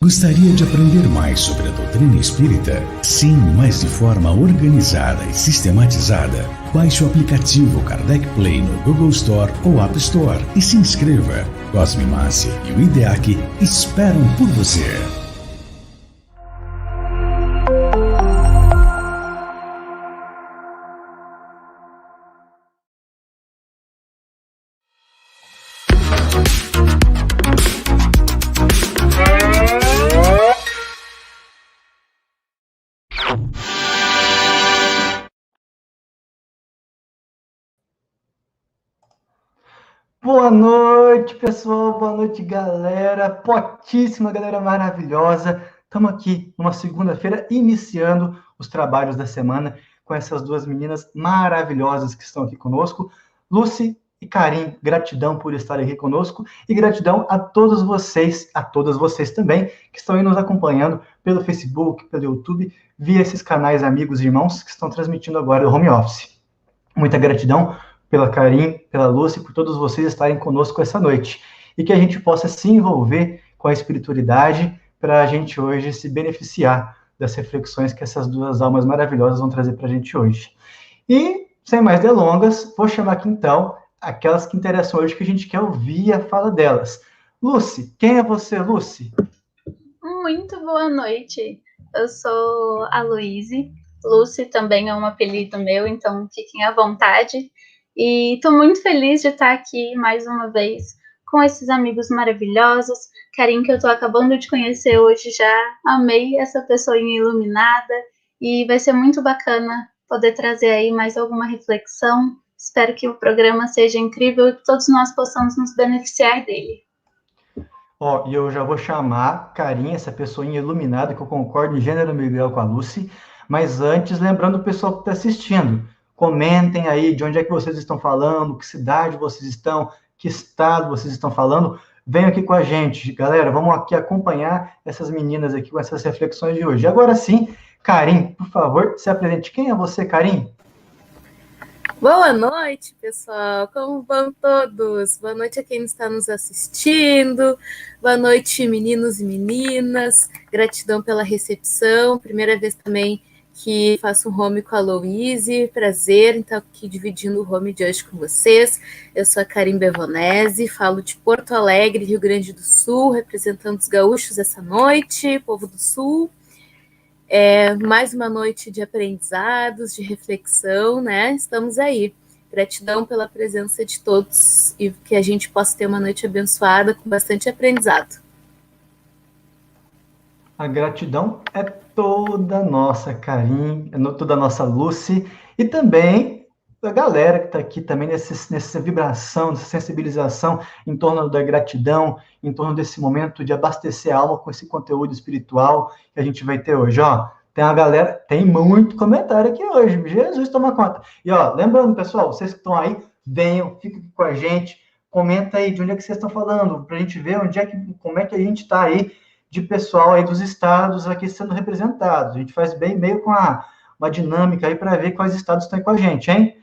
Gostaria de aprender mais sobre a doutrina espírita? Sim, mas de forma organizada e sistematizada. Baixe o aplicativo Kardec Play no Google Store ou App Store e se inscreva. Cosme Massi e o IDEAC esperam por você. Boa noite, pessoal. Boa noite, galera. Potíssima, galera maravilhosa. Estamos aqui numa segunda-feira, iniciando os trabalhos da semana com essas duas meninas maravilhosas que estão aqui conosco. Lucy e Karim, gratidão por estarem aqui conosco e gratidão a todos vocês, a todas vocês também, que estão aí nos acompanhando pelo Facebook, pelo YouTube, via esses canais amigos e irmãos que estão transmitindo agora o home office. Muita gratidão pela Karim, pela Lúcia, por todos vocês estarem conosco essa noite. E que a gente possa se envolver com a espiritualidade para a gente hoje se beneficiar das reflexões que essas duas almas maravilhosas vão trazer para a gente hoje. E, sem mais delongas, vou chamar aqui então aquelas que interessam hoje, que a gente quer ouvir a fala delas. Lucy, quem é você, Lucy? Muito boa noite. Eu sou a Luíse. Lucy também é um apelido meu, então fiquem à vontade. E estou muito feliz de estar aqui mais uma vez com esses amigos maravilhosos. Karim, que eu estou acabando de conhecer hoje, já amei essa pessoinha iluminada. E vai ser muito bacana poder trazer aí mais alguma reflexão. Espero que o programa seja incrível e que todos nós possamos nos beneficiar dele. E eu já vou chamar Karim, essa pessoinha iluminada, que eu concordo em gênero Miguel com a Lucy. Mas antes, lembrando o pessoal que está assistindo, comentem aí de onde é que vocês estão falando, que cidade vocês estão, que estado vocês estão falando. Venham aqui com a gente, galera. Vamos aqui acompanhar essas meninas aqui com essas reflexões de hoje. Agora sim, Karim, por favor, se apresente. Quem é você, Karim? Boa noite, pessoal. Como vão todos? Boa noite a quem está nos assistindo. Boa noite, meninos e meninas. Gratidão pela recepção. Primeira vez também que faço um home com a Louise. Prazer em estar aqui dividindo o home de hoje com vocês. Eu sou a Karim Bevonese, falo de Porto Alegre, Rio Grande do Sul, representando os gaúchos essa noite, povo do Sul. Mais uma noite de aprendizados, de reflexão, né? Estamos aí. Gratidão pela presença de todos e que a gente possa ter uma noite abençoada com bastante aprendizado. A gratidão é toda nossa, Karim, é toda nossa Lucy, e também a galera que está aqui também nessa vibração, nessa sensibilização em torno da gratidão, em torno desse momento de abastecer a alma com esse conteúdo espiritual que a gente vai ter hoje, Tem uma galera, tem muito comentário aqui hoje, Jesus toma conta. E lembrando, pessoal, vocês que estão aí, venham, fiquem com a gente, comenta aí de onde é que vocês estão falando, para a gente ver como é que a gente está aí, de pessoal aí dos estados aqui sendo representados. A gente faz bem meio com uma dinâmica aí para ver quais estados estão aí com a gente, hein?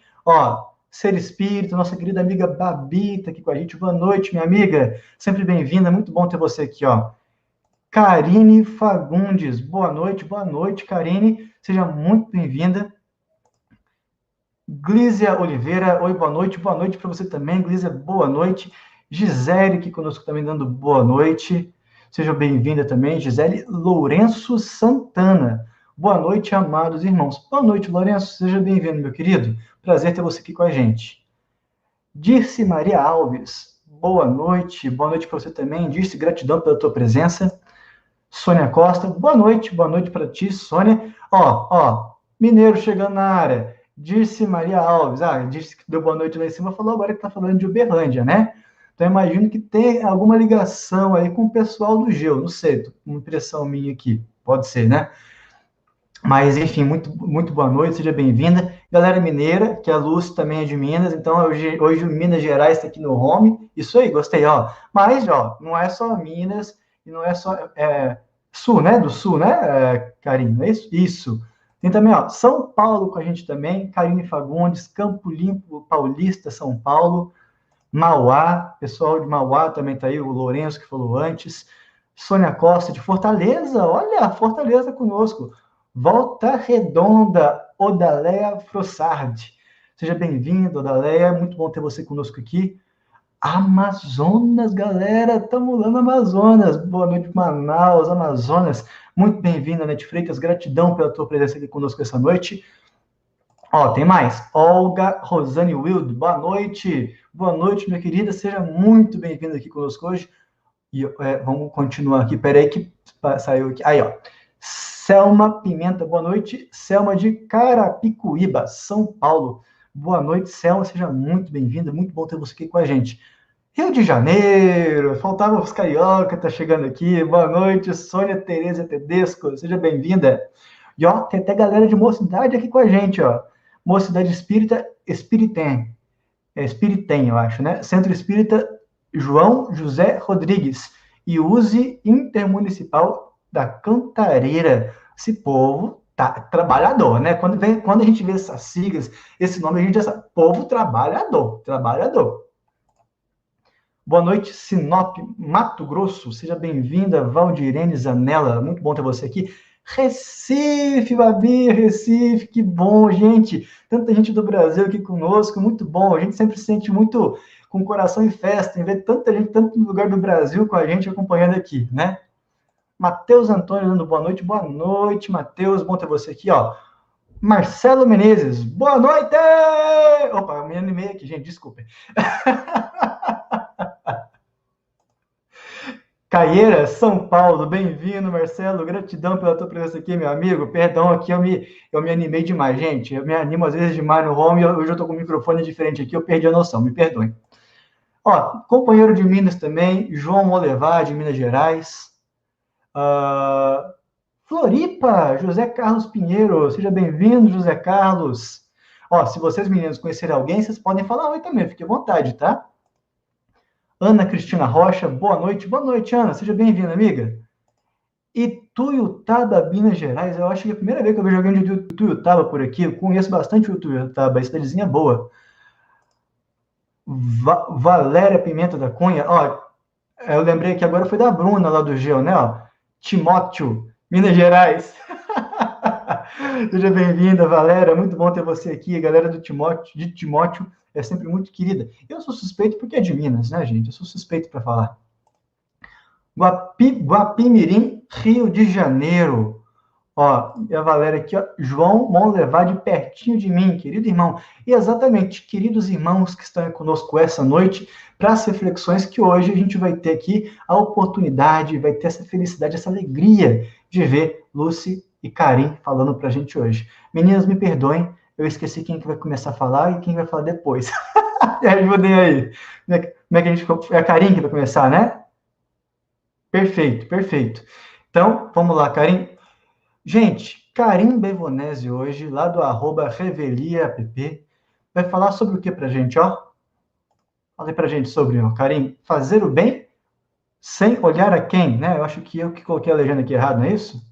Ser Espírito, nossa querida amiga Babi tá aqui com a gente. Boa noite, minha amiga. Sempre bem-vinda, muito bom ter você aqui, Karine Fagundes, boa noite, Karine. Seja muito bem-vinda. Glízia Oliveira, oi, boa noite para você também, Glízia, boa noite. Gisele aqui conosco também dando boa noite. Seja bem-vinda também, Gisele. Lourenço Santana. Boa noite, amados irmãos. Boa noite, Lourenço. Seja bem-vindo, meu querido. Prazer ter você aqui com a gente. Dirce Maria Alves. Boa noite para você também. Dirce, gratidão pela tua presença. Sônia Costa. Boa noite para ti, Sônia. Mineiro chegando na área. Dirce Maria Alves. Dirce que deu boa noite lá em cima, falou agora que tá falando de Uberlândia, né? Então, imagino que tem alguma ligação aí com o pessoal do Geo, não sei, uma impressão minha aqui, pode ser, né? Mas, enfim, muito, muito boa noite, seja bem-vinda. Galera mineira, que a Lúcia também é de Minas, então hoje o Minas Gerais está aqui no home, isso aí, gostei, Mas, não é só Minas, e não é só Sul, né? Do Sul, né, Karine? É isso? Isso. Tem também, São Paulo com a gente também, Karine Fagundes, Campo Limpo Paulista, São Paulo, Mauá, pessoal de Mauá também está aí, o Lourenço que falou antes, Sônia Costa, de Fortaleza. Olha, Fortaleza conosco. Volta Redonda, Odaleia Frossardi. Seja bem-vindo, Odaleia. Muito bom ter você conosco aqui. Amazonas, galera. Estamos lá no Amazonas. Boa noite, Manaus, Amazonas. Muito bem-vinda, Nete Freitas. Gratidão pela tua presença aqui conosco essa noite. Ó, tem mais. Olga Rosane Wild. Boa noite. Boa noite, minha querida. Seja muito bem-vinda aqui conosco hoje. E vamos continuar aqui. Peraí que saiu aqui. Aí, ó. Selma Pimenta. Boa noite. Selma de Carapicuíba, São Paulo. Boa noite, Selma. Seja muito bem-vinda. Muito bom ter você aqui com a gente. Rio de Janeiro. Faltava os carioca. Tá chegando aqui. Boa noite, Sônia Tereza Tedesco. Seja bem-vinda. E, ó, tem até galera de Mocidade aqui com a gente, ó. Mocidade Espírita Espiritem. Espiritem, eu acho, né? Centro Espírita João José Rodrigues e USE Intermunicipal da Cantareira. Esse povo tá trabalhador, né? Quando a gente vê essas siglas, esse nome, a gente já sabe. Povo trabalhador, trabalhador. Boa noite, Sinop, Mato Grosso. Seja bem-vinda, Valdirene Zanella. Muito bom ter você aqui. Recife, Babi, Recife, que bom, gente. Tanta gente do Brasil aqui conosco, muito bom. A gente sempre se sente muito com o coração em festa, em ver tanta gente, tanto lugar do Brasil com a gente acompanhando aqui, né? Matheus Antônio dando boa noite, Matheus, bom ter você aqui, ó. Marcelo Menezes, boa noite! Opa, eu me animei aqui, gente, desculpem. Caieira, São Paulo, bem-vindo, Marcelo, gratidão pela tua presença aqui, meu amigo, perdão, aqui eu me animei demais, gente, eu me animo às vezes demais no home, hoje eu tô com um microfone diferente aqui, eu perdi a noção, me perdoem. Ó, companheiro de Minas também, João Molevar, de Minas Gerais, Floripa, José Carlos Pinheiro, seja bem-vindo, José Carlos. Ó, se vocês meninos conhecerem alguém, vocês podem falar oi também, fique à vontade, tá? Ana Cristina Rocha, boa noite, Ana, seja bem-vinda, amiga. Ituiutaba, Minas Gerais, eu acho que é a primeira vez que eu vejo alguém de Ituiutaba por aqui, eu conheço bastante o Ituiutaba, cidadezinha boa. Valéria Pimenta da Cunha, ó, eu lembrei que agora foi da Bruna, lá do Geo, né, ó, Timóteo, Minas Gerais. Seja bem-vinda, Valéria, muito bom ter você aqui, a galera de Timóteo, é sempre muito querida. Eu sou suspeito porque é de Minas, né, gente? Eu sou suspeito para falar. Guapimirim, Rio de Janeiro. Ó, e a Valéria aqui, ó, João Monlevar, de pertinho de mim, querido irmão. E exatamente, queridos irmãos que estão conosco essa noite, para as reflexões que hoje a gente vai ter aqui a oportunidade, vai ter essa felicidade, essa alegria de ver Lúcia e Karim falando para a gente hoje. Meninas, me perdoem, eu esqueci quem que vai começar a falar e quem vai falar depois. Me ajudem aí. Como é que a gente... É a Karim que vai começar, né? Perfeito, perfeito. Então, vamos lá, Karim. Gente, Karim Bevonese hoje, lá do @ReveliaApp, vai falar sobre o que pra gente, ó? Fala aí pra gente sobre, ó, Karim, fazer o bem sem olhar a quem, né? Eu acho que eu que coloquei a legenda aqui errado, não é isso?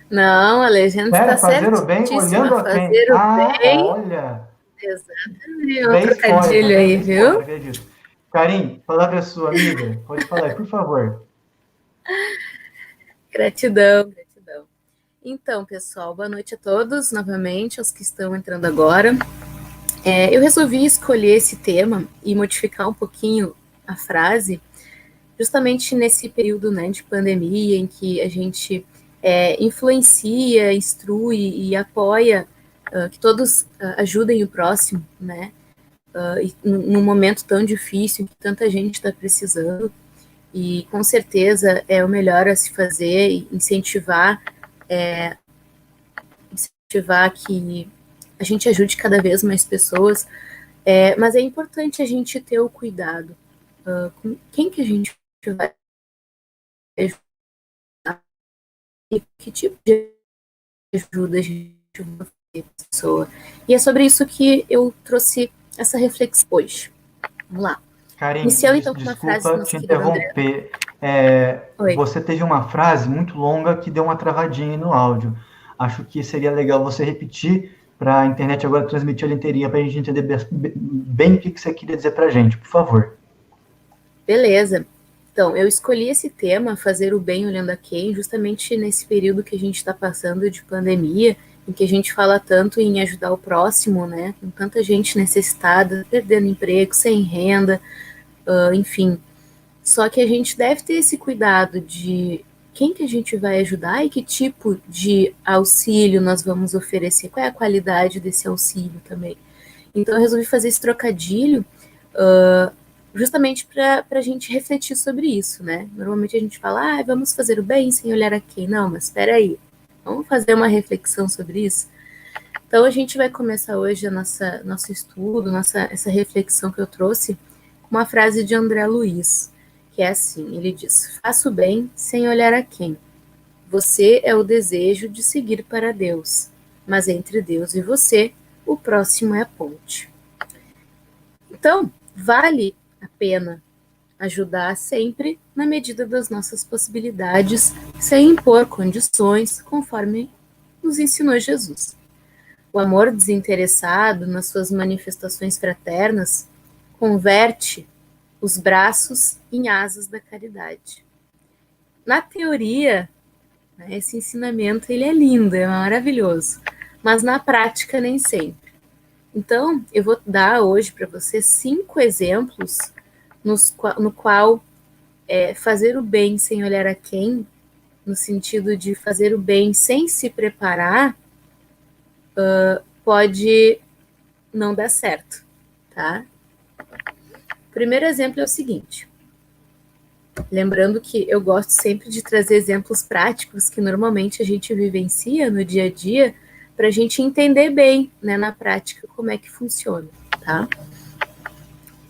Não, a legenda está fazer o bem olhando a quem. Fazer o bem... olha. Exatamente, um trocadilho aí, viu? Acredito. Karim, palavra é sua, amiga. Pode falar aí, por favor. Gratidão. Então, pessoal, boa noite a todos, novamente, aos que estão entrando agora. Eu resolvi escolher esse tema e modificar um pouquinho a frase, justamente nesse período, né, de pandemia, em que a gente influencia, instrui e apoia que todos ajudem o próximo, né, num momento tão difícil, que tanta gente está precisando, e com certeza é o melhor a se fazer e incentivar que a gente ajude cada vez mais pessoas, mas é importante a gente ter o cuidado com quem que a gente vai ajudar e que tipo de ajuda a gente vai fazer a pessoa. E é sobre isso que eu trouxe essa reflexão hoje. Vamos lá. Karim, iniciando então com uma frase do nosso te interromper. Você teve uma frase muito longa que deu uma travadinha no áudio. Acho que seria legal você repetir para a internet agora transmitir ela inteirinha para a gente entender bem o que você queria dizer para a gente, por favor. Beleza. Então, eu escolhi esse tema, fazer o bem olhando a quem, justamente nesse período que a gente está passando de pandemia, em que a gente fala tanto em ajudar o próximo, né? Com tanta gente necessitada, perdendo emprego, sem renda, enfim. Só que a gente deve ter esse cuidado de quem que a gente vai ajudar e que tipo de auxílio nós vamos oferecer, qual é a qualidade desse auxílio também. Então eu resolvi fazer esse trocadilho justamente para a gente refletir sobre isso, né? Normalmente a gente fala, vamos fazer o bem sem olhar a quem. Não, mas espera aí, vamos fazer uma reflexão sobre isso? Então a gente vai começar hoje nosso estudo, essa reflexão que eu trouxe, com uma frase de André Luiz, que é assim, ele diz, faça o bem sem olhar a quem. Você é o desejo de seguir para Deus, mas entre Deus e você, o próximo é a ponte. Então, vale a pena ajudar sempre na medida das nossas possibilidades, sem impor condições, conforme nos ensinou Jesus. O amor desinteressado, nas suas manifestações fraternas, converte os braços em asas da caridade. Na teoria, esse ensinamento ele é lindo, é maravilhoso, mas na prática nem sempre. Então, eu vou dar hoje para você 5 exemplos no qual fazer o bem sem olhar a quem, no sentido de fazer o bem sem se preparar, pode não dar certo, tá? O primeiro exemplo é o seguinte. Lembrando que eu gosto sempre de trazer exemplos práticos que normalmente a gente vivencia no dia a dia para a gente entender bem, né, na prática, como é que funciona, tá?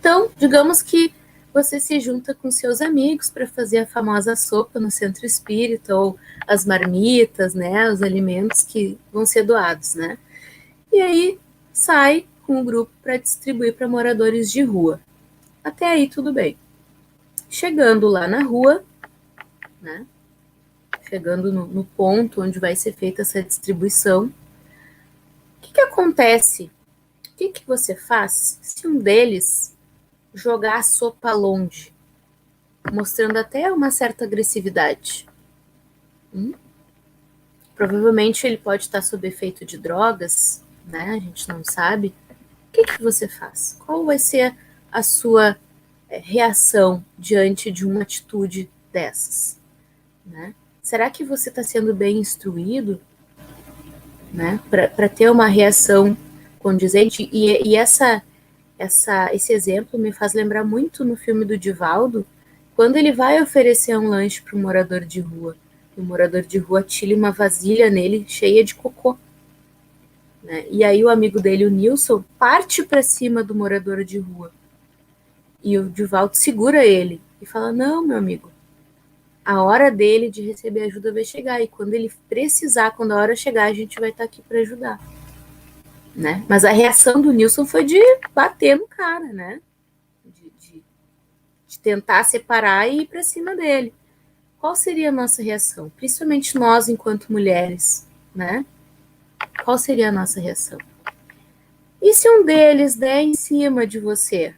Então, digamos que você se junta com seus amigos para fazer a famosa sopa no centro espírita ou as marmitas, né, os alimentos que vão ser doados, né? E aí sai com o grupo para distribuir para moradores de rua. Até aí tudo bem. Chegando lá na rua, né? Chegando no ponto onde vai ser feita essa distribuição, o que acontece? O que você faz se um deles jogar a sopa longe, mostrando até uma certa agressividade? Provavelmente ele pode estar sob efeito de drogas, né? A gente não sabe. O que você faz? Qual vai ser a sua reação diante de uma atitude dessas? Né? Será que você está sendo bem instruído, né, para ter uma reação condizente? E esse exemplo me faz lembrar muito no filme do Divaldo, quando ele vai oferecer um lanche para um morador de rua. E o morador de rua atira uma vasilha nele cheia de cocô. Né? E aí o amigo dele, o Nilson, parte para cima do morador de rua. E o Divaldo segura ele e fala, não, meu amigo, a hora dele de receber ajuda vai chegar. E quando ele precisar, quando a hora chegar, a gente vai estar aqui para ajudar. Né? Mas a reação do Nilson foi de bater no cara, né? De tentar separar e ir para cima dele. Qual seria a nossa reação? Principalmente nós, enquanto mulheres, né? Qual seria a nossa reação? E se um deles der em cima de você?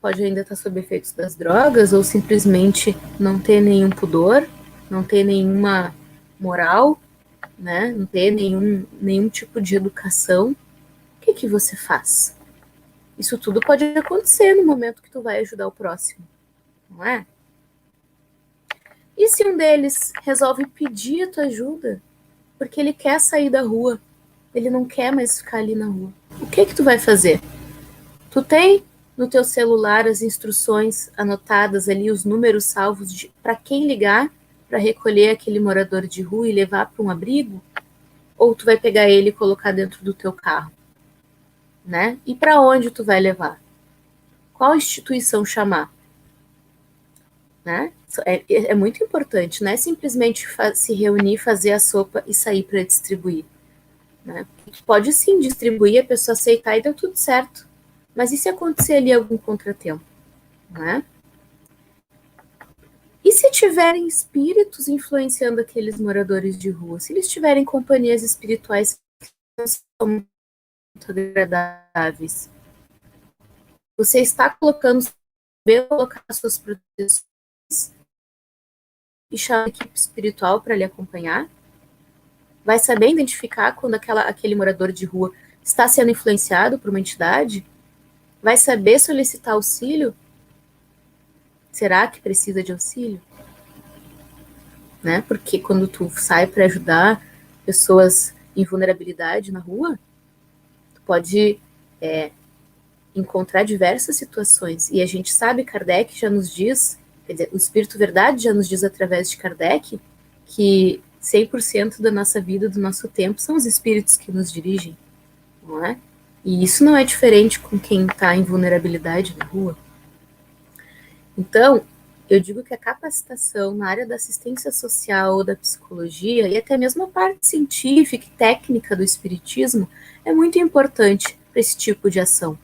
Pode ainda estar sob efeitos das drogas ou simplesmente não ter nenhum pudor, não ter nenhuma moral, né? Não ter nenhum tipo de educação. O que você faz? Isso tudo pode acontecer no momento que tu vai ajudar o próximo, não é? E se um deles resolve pedir a tua ajuda porque ele quer sair da rua, ele não quer mais ficar ali na rua? O que tu vai fazer? Tu tem no teu celular as instruções anotadas ali, os números salvos para quem ligar para recolher aquele morador de rua e levar para um abrigo? Ou tu vai pegar ele e colocar dentro do teu carro? Né? E para onde tu vai levar? Qual instituição chamar? Né? É muito importante, não é simplesmente se reunir, fazer a sopa e sair para distribuir. Né? Tu pode sim distribuir, a pessoa aceitar e deu tudo certo. Mas e se acontecer ali algum contratempo? Né? E se tiverem espíritos influenciando aqueles moradores de rua? Se eles tiverem companhias espirituais que não são muito agradáveis? Você está colocando sob saber colocar as suas proteções e chamar a equipe espiritual para lhe acompanhar, vai saber identificar quando aquele morador de rua está sendo influenciado por uma entidade, vai saber solicitar auxílio. Será que precisa de auxílio? Né? Porque quando tu sai para ajudar pessoas em vulnerabilidade na rua, tu pode encontrar diversas situações. E a gente sabe, Kardec já nos diz, quer dizer, o Espírito Verdade já nos diz através de Kardec, que 100% da nossa vida, do nosso tempo, são os espíritos que nos dirigem, não é? E isso não é diferente com quem está em vulnerabilidade na rua. Então, eu digo que a capacitação na área da assistência social ou da psicologia, e até mesmo a parte científica e técnica do espiritismo, é muito importante para esse tipo de ação.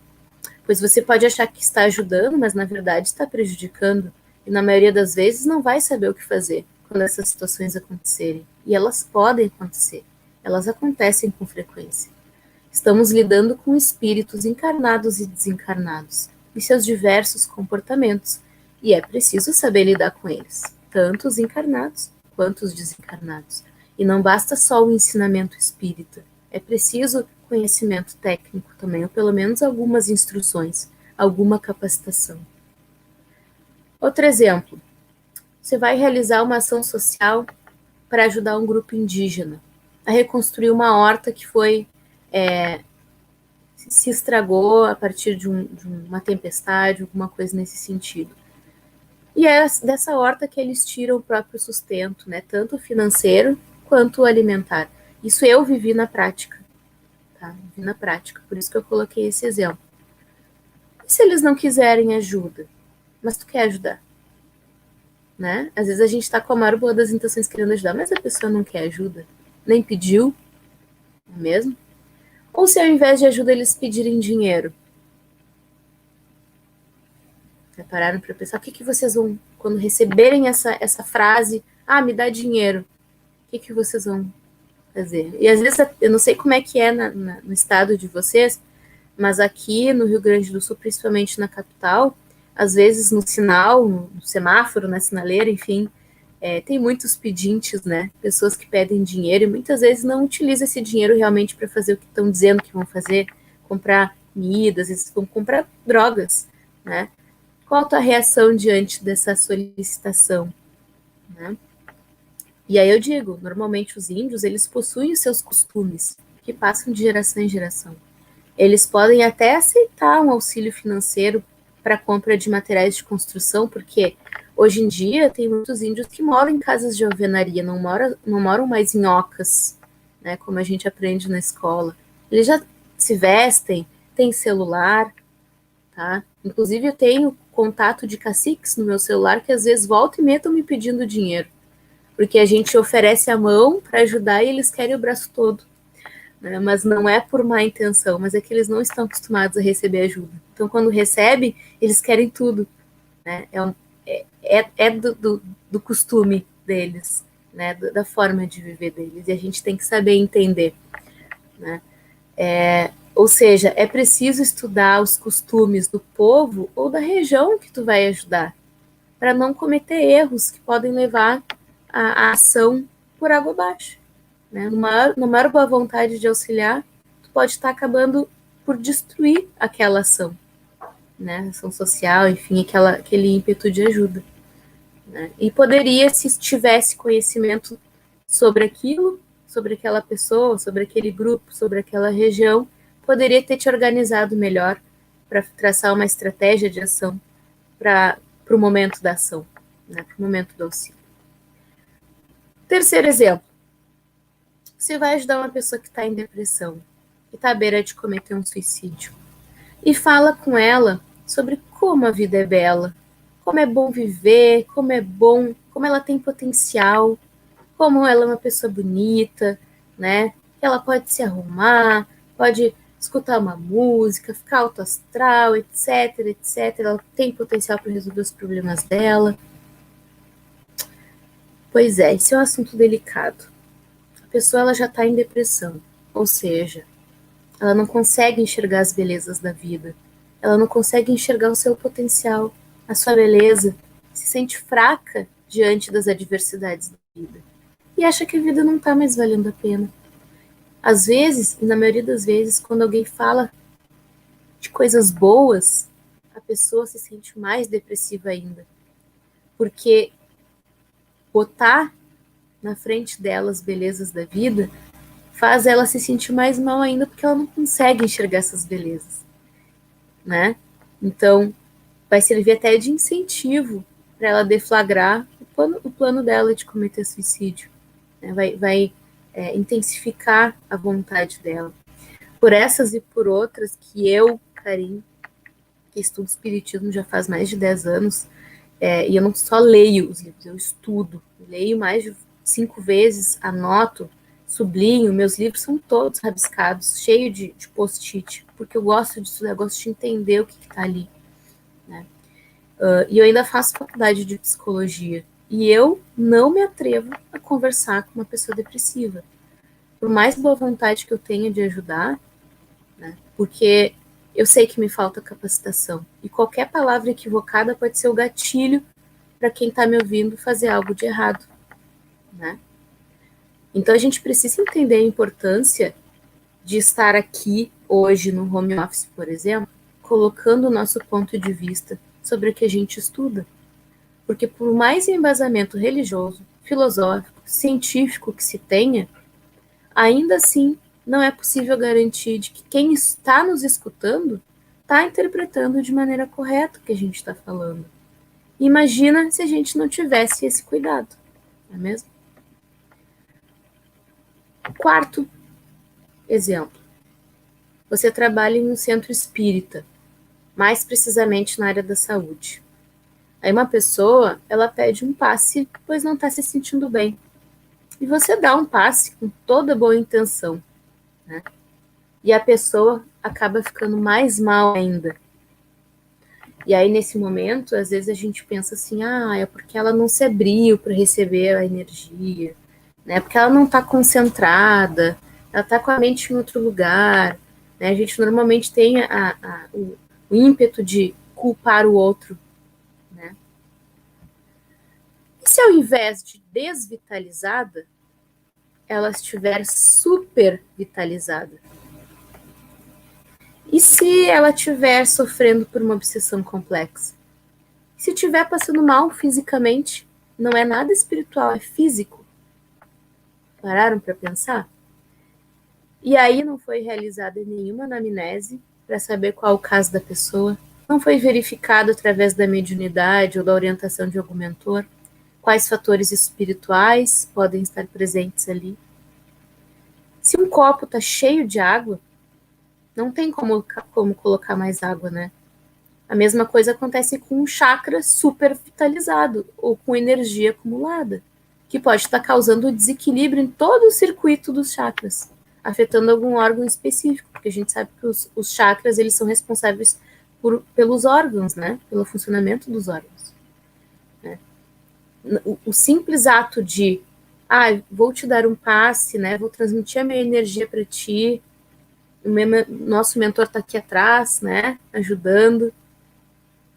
Pois você pode achar que está ajudando, mas na verdade está prejudicando, e na maioria das vezes não vai saber o que fazer quando essas situações acontecerem. E elas podem acontecer, elas acontecem com frequência. Estamos lidando com espíritos encarnados e desencarnados, e seus diversos comportamentos, e é preciso saber lidar com eles, tanto os encarnados quanto os desencarnados. E não basta só o ensinamento espírita, é preciso conhecimento técnico também, ou pelo menos algumas instruções, alguma capacitação. Outro exemplo, você vai realizar uma ação social para ajudar um grupo indígena a reconstruir uma horta que se estragou a partir de uma tempestade, alguma coisa nesse sentido. E é dessa horta que eles tiram o próprio sustento, né, tanto financeiro quanto alimentar. Isso eu vivi na prática, tá? Vivi na prática, por isso que eu coloquei esse exemplo. E se eles não quiserem ajuda, mas tu quer ajudar? Né? Às vezes a gente está com a maior boa das intenções querendo ajudar, mas a pessoa não quer ajuda, nem pediu, não é mesmo? Ou se ao invés de ajuda eles pedirem dinheiro? Pararam para pensar, o que vocês vão, quando receberem essa frase, me dá dinheiro, o que vocês vão fazer? E às vezes, eu não sei como é que é no estado de vocês, mas aqui no Rio Grande do Sul, principalmente na capital, às vezes no sinal, no semáforo, na sinaleira, enfim, tem muitos pedintes, né? Pessoas que pedem dinheiro e muitas vezes não utilizam esse dinheiro realmente para fazer o que estão dizendo que vão fazer, comprar comida, às vezes vão comprar drogas, né? Qual a tua reação diante dessa solicitação, né? E aí eu digo, normalmente os índios, eles possuem os seus costumes, que passam de geração em geração. Eles podem até aceitar um auxílio financeiro para compra de materiais de construção, porque hoje em dia tem muitos índios que moram em casas de alvenaria, não moram mais em ocas, né, como a gente aprende na escola. Eles já se vestem, têm celular, tá? Inclusive eu tenho contato de caciques no meu celular que às vezes volta e meia estão me pedindo dinheiro, porque a gente oferece a mão para ajudar e eles querem o braço todo, né? Mas não é por má intenção, mas é que eles não estão acostumados a receber ajuda. Então quando recebem, eles querem tudo, né? Do costume deles, né? Da forma de viver deles, e a gente tem que saber entender, né? Ou seja, é preciso estudar os costumes do povo ou da região que tu vai ajudar, para não cometer erros que podem levar a ação por água abaixo, né? Na maior boa vontade de auxiliar, tu pode estar acabando por destruir aquela ação, né? Ação social, enfim, aquele ímpeto de ajuda, né? E poderia, se tivesse conhecimento sobre aquilo, sobre aquela pessoa, sobre aquele grupo, sobre aquela região, poderia ter te organizado melhor para traçar uma estratégia de ação para o momento da ação, né? Para o momento do auxílio. Terceiro exemplo. Você vai ajudar uma pessoa que está em depressão, que está à beira de cometer um suicídio, e fala com ela sobre como a vida é bela, como é bom viver, como é bom, como ela tem potencial, como ela é uma pessoa bonita, né? Ela pode se arrumar, pode escutar uma música, ficar alto astral, etc, etc. Ela tem potencial para resolver os problemas dela. Pois é, esse é um assunto delicado. A pessoa ela já está em depressão, ou seja, ela não consegue enxergar as belezas da vida, ela não consegue enxergar o seu potencial, a sua beleza, se sente fraca diante das adversidades da vida e acha que a vida não está mais valendo a pena. Às vezes, e na maioria das vezes, quando alguém fala de coisas boas, a pessoa se sente mais depressiva ainda, porque botar na frente dela as belezas da vida faz ela se sentir mais mal ainda, porque ela não consegue enxergar essas belezas, né? Então, vai servir até de incentivo para ela deflagrar o plano dela de cometer suicídio, né? Vai intensificar a vontade dela. Por essas e por outras que eu, Karim, que estudo espiritismo já faz mais de 10 anos, e eu não só leio os livros, eu estudo, leio mais de 5 vezes, anoto, sublinho, meus livros são todos rabiscados, cheio de post-it, porque eu gosto de estudar, eu gosto de entender o que está ali, né? E eu ainda faço faculdade de psicologia, e eu não me atrevo a conversar com uma pessoa depressiva, por mais boa vontade que eu tenha de ajudar, né? Porque eu sei que me falta capacitação, e qualquer palavra equivocada pode ser o gatilho para quem está me ouvindo fazer algo de errado, né? Então a gente precisa entender a importância de estar aqui hoje no home office, por exemplo, colocando o nosso ponto de vista sobre o que a gente estuda. Porque por mais embasamento religioso, filosófico, científico que se tenha, ainda assim não é possível garantir de que quem está nos escutando está interpretando de maneira correta o que a gente está falando. Imagina se a gente não tivesse esse cuidado, não é mesmo? Quarto exemplo. Você trabalha em um centro espírita, mais precisamente na área da saúde. Aí uma pessoa, ela pede um passe, pois não está se sentindo bem. E você dá um passe com toda boa intenção, né? E a pessoa acaba ficando mais mal ainda. E aí, nesse momento, às vezes a gente pensa assim, é porque ela não se abriu para receber a energia, né? Porque ela não está concentrada, ela está com a mente em outro lugar, né? A gente normalmente tem o ímpeto de culpar o outro, né? E se ao invés de desvitalizada, ela estiver super vitalizada? E se ela estiver sofrendo por uma obsessão complexa? Se estiver passando mal fisicamente, não é nada espiritual, é físico. Pararam para pensar? E aí não foi realizada nenhuma anamnese para saber qual o caso da pessoa, não foi verificado através da mediunidade ou da orientação de algum mentor quais fatores espirituais podem estar presentes ali. Se um copo está cheio de água, não tem como colocar mais água, né? A mesma coisa acontece com um chakra super vitalizado ou com energia acumulada, que pode estar causando desequilíbrio em todo o circuito dos chakras, afetando algum órgão específico, porque a gente sabe que os chakras eles são responsáveis pelos órgãos, né? Pelo funcionamento dos órgãos. Né? O simples ato de, vou te dar um passe, né? Vou transmitir a minha energia para ti, nosso mentor está aqui atrás, né? Ajudando.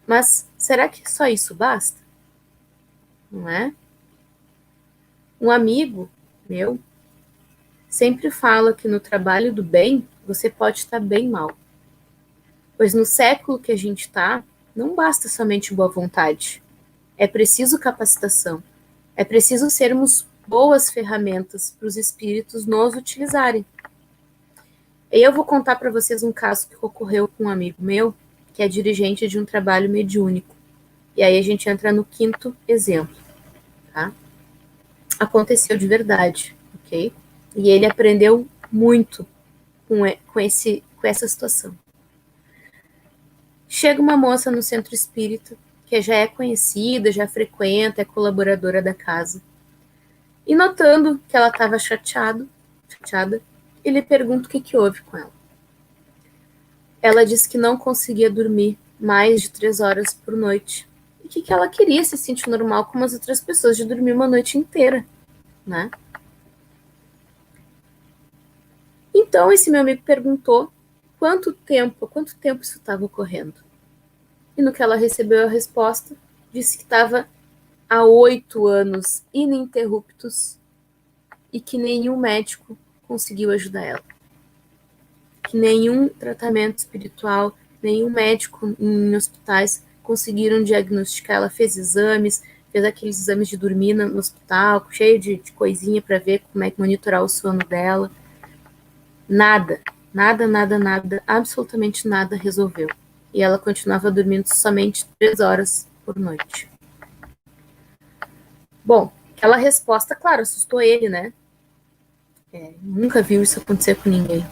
Mas será que só isso basta? Não é? Um amigo meu sempre fala que no trabalho do bem você pode estar bem mal. Pois no século que a gente está, não basta somente boa vontade. É preciso capacitação. É preciso sermos boas ferramentas para os espíritos nos utilizarem. E eu vou contar para vocês um caso que ocorreu com um amigo meu, que é dirigente de um trabalho mediúnico. E aí a gente entra no quinto exemplo, tá? Aconteceu de verdade, ok? E ele aprendeu muito com essa situação. Chega uma moça no centro espírita, que já é conhecida, já frequenta, é colaboradora da casa. E notando que ela estava chateada, ele pergunta o que houve com ela. Ela disse que não conseguia dormir mais de 3 horas por noite. E que ela queria se sentir normal como as outras pessoas de dormir uma noite inteira, né? Então, esse meu amigo perguntou quanto tempo isso estava ocorrendo. E no que ela recebeu a resposta, disse que estava há 8 anos ininterruptos e que nenhum médico conseguiu ajudar ela. Que nenhum tratamento espiritual, nenhum médico em hospitais conseguiram diagnosticar. Ela fez exames, fez aqueles exames de dormir no hospital, cheio de coisinha para ver como é que monitorar o sono dela. Nada, absolutamente nada resolveu. E ela continuava dormindo somente 3 horas por noite. Bom, aquela resposta, claro, assustou ele, né? Nunca viu isso acontecer com ninguém.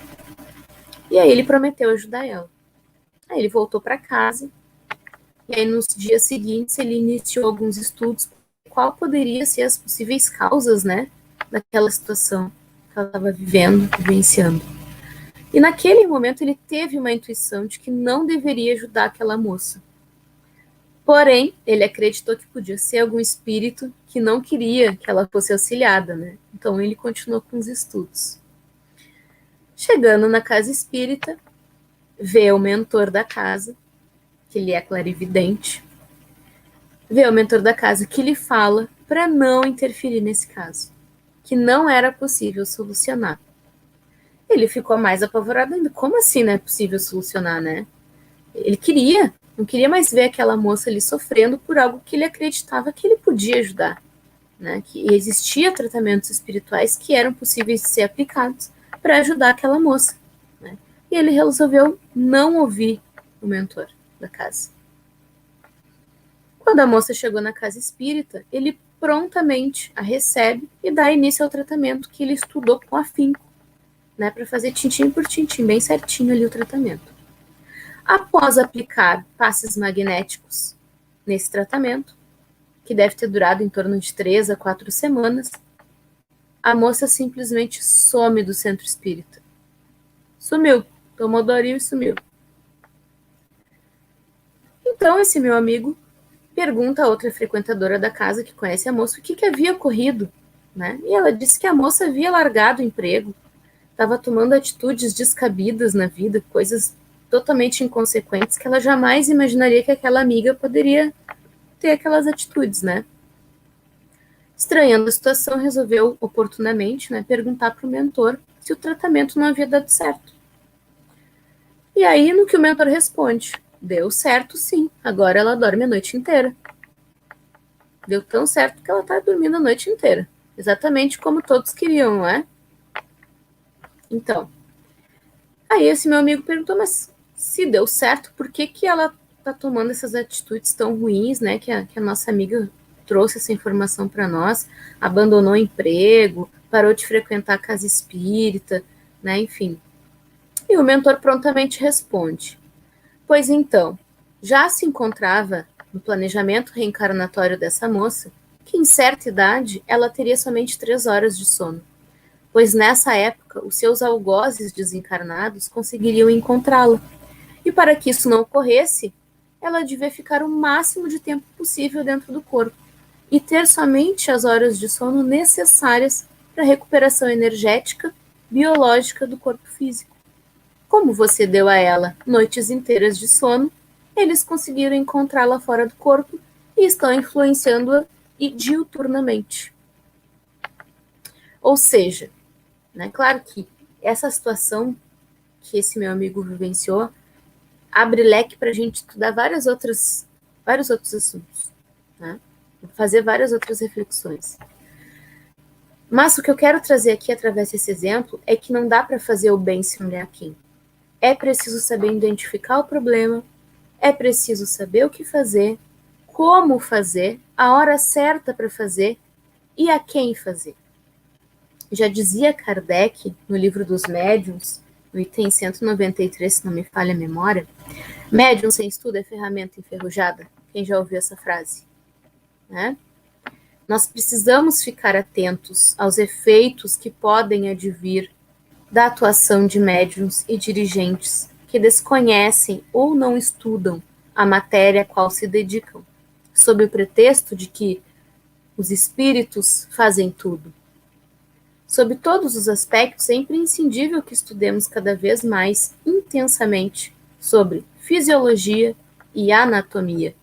E aí ele prometeu ajudar ela. Aí ele voltou para casa. E aí nos dias seguintes ele iniciou alguns estudos. Qual poderia ser as possíveis causas, né? Daquela situação que ela estava vivenciando. E naquele momento ele teve uma intuição de que não deveria ajudar aquela moça. Porém, ele acreditou que podia ser algum espírito que não queria que ela fosse auxiliada, né? Então ele continuou com os estudos. Chegando na casa espírita, vê o mentor da casa, que ele é clarividente, vê o mentor da casa que lhe fala para não interferir nesse caso, que não era possível solucionar. Ele ficou mais apavorado ainda. Como assim não é possível solucionar, né? Ele não queria mais ver aquela moça ali sofrendo por algo que ele acreditava que ele podia ajudar, né? Que existia tratamentos espirituais que eram possíveis de ser aplicados para ajudar aquela moça, né? E ele resolveu não ouvir o mentor da casa. Quando a moça chegou na casa espírita, ele prontamente a recebe e dá início ao tratamento que ele estudou com afinco, né, para fazer tintim por tintim, bem certinho ali o tratamento. Após aplicar passes magnéticos nesse tratamento, que deve ter durado em torno de 3 a 4 semanas, a moça simplesmente some do centro espírita. Sumiu, tomou Doril e sumiu. Então esse meu amigo pergunta a outra frequentadora da casa que conhece a moça o que havia ocorrido, né? E ela disse que a moça havia largado o emprego, estava tomando atitudes descabidas na vida, coisas totalmente inconsequentes que ela jamais imaginaria que aquela amiga poderia ter aquelas atitudes, né? Estranhando a situação, resolveu oportunamente, né, perguntar para o mentor se o tratamento não havia dado certo. E aí, no que o mentor responde, deu certo sim, agora ela dorme a noite inteira. Deu tão certo que ela está dormindo a noite inteira. Exatamente como todos queriam, não é? Então, aí esse meu amigo perguntou, mas se deu certo, por que ela está tomando essas atitudes tão ruins, né? Que a nossa amiga trouxe essa informação para nós, abandonou o emprego, parou de frequentar a casa espírita, né? Enfim. E o mentor prontamente responde, pois então, já se encontrava no planejamento reencarnatório dessa moça, que em certa idade ela teria somente 3 horas de sono, pois nessa época os seus algozes desencarnados conseguiriam encontrá-la. E para que isso não ocorresse, ela devia ficar o máximo de tempo possível dentro do corpo e ter somente as horas de sono necessárias para a recuperação energética, biológica do corpo físico. Como você deu a ela noites inteiras de sono, eles conseguiram encontrá-la fora do corpo e estão influenciando-a diuturnamente. Ou seja, né, claro que essa situação que esse meu amigo vivenciou abre leque para a gente estudar vários outros assuntos, né? Fazer várias outras reflexões. Mas o que eu quero trazer aqui através desse exemplo é que não dá para fazer o bem sem olhar quem. É preciso saber identificar o problema, é preciso saber o que fazer, como fazer, a hora certa para fazer e a quem fazer. Já dizia Kardec, no livro dos médiuns, no item 193, se não me falha a memória, médium sem estudo é ferramenta enferrujada. Quem já ouviu essa frase? Né? Nós precisamos ficar atentos aos efeitos que podem advir da atuação de médiuns e dirigentes que desconhecem ou não estudam a matéria a qual se dedicam, sob o pretexto de que os espíritos fazem tudo. Sob todos os aspectos, é imprescindível que estudemos cada vez mais intensamente sobre fisiologia e anatomia,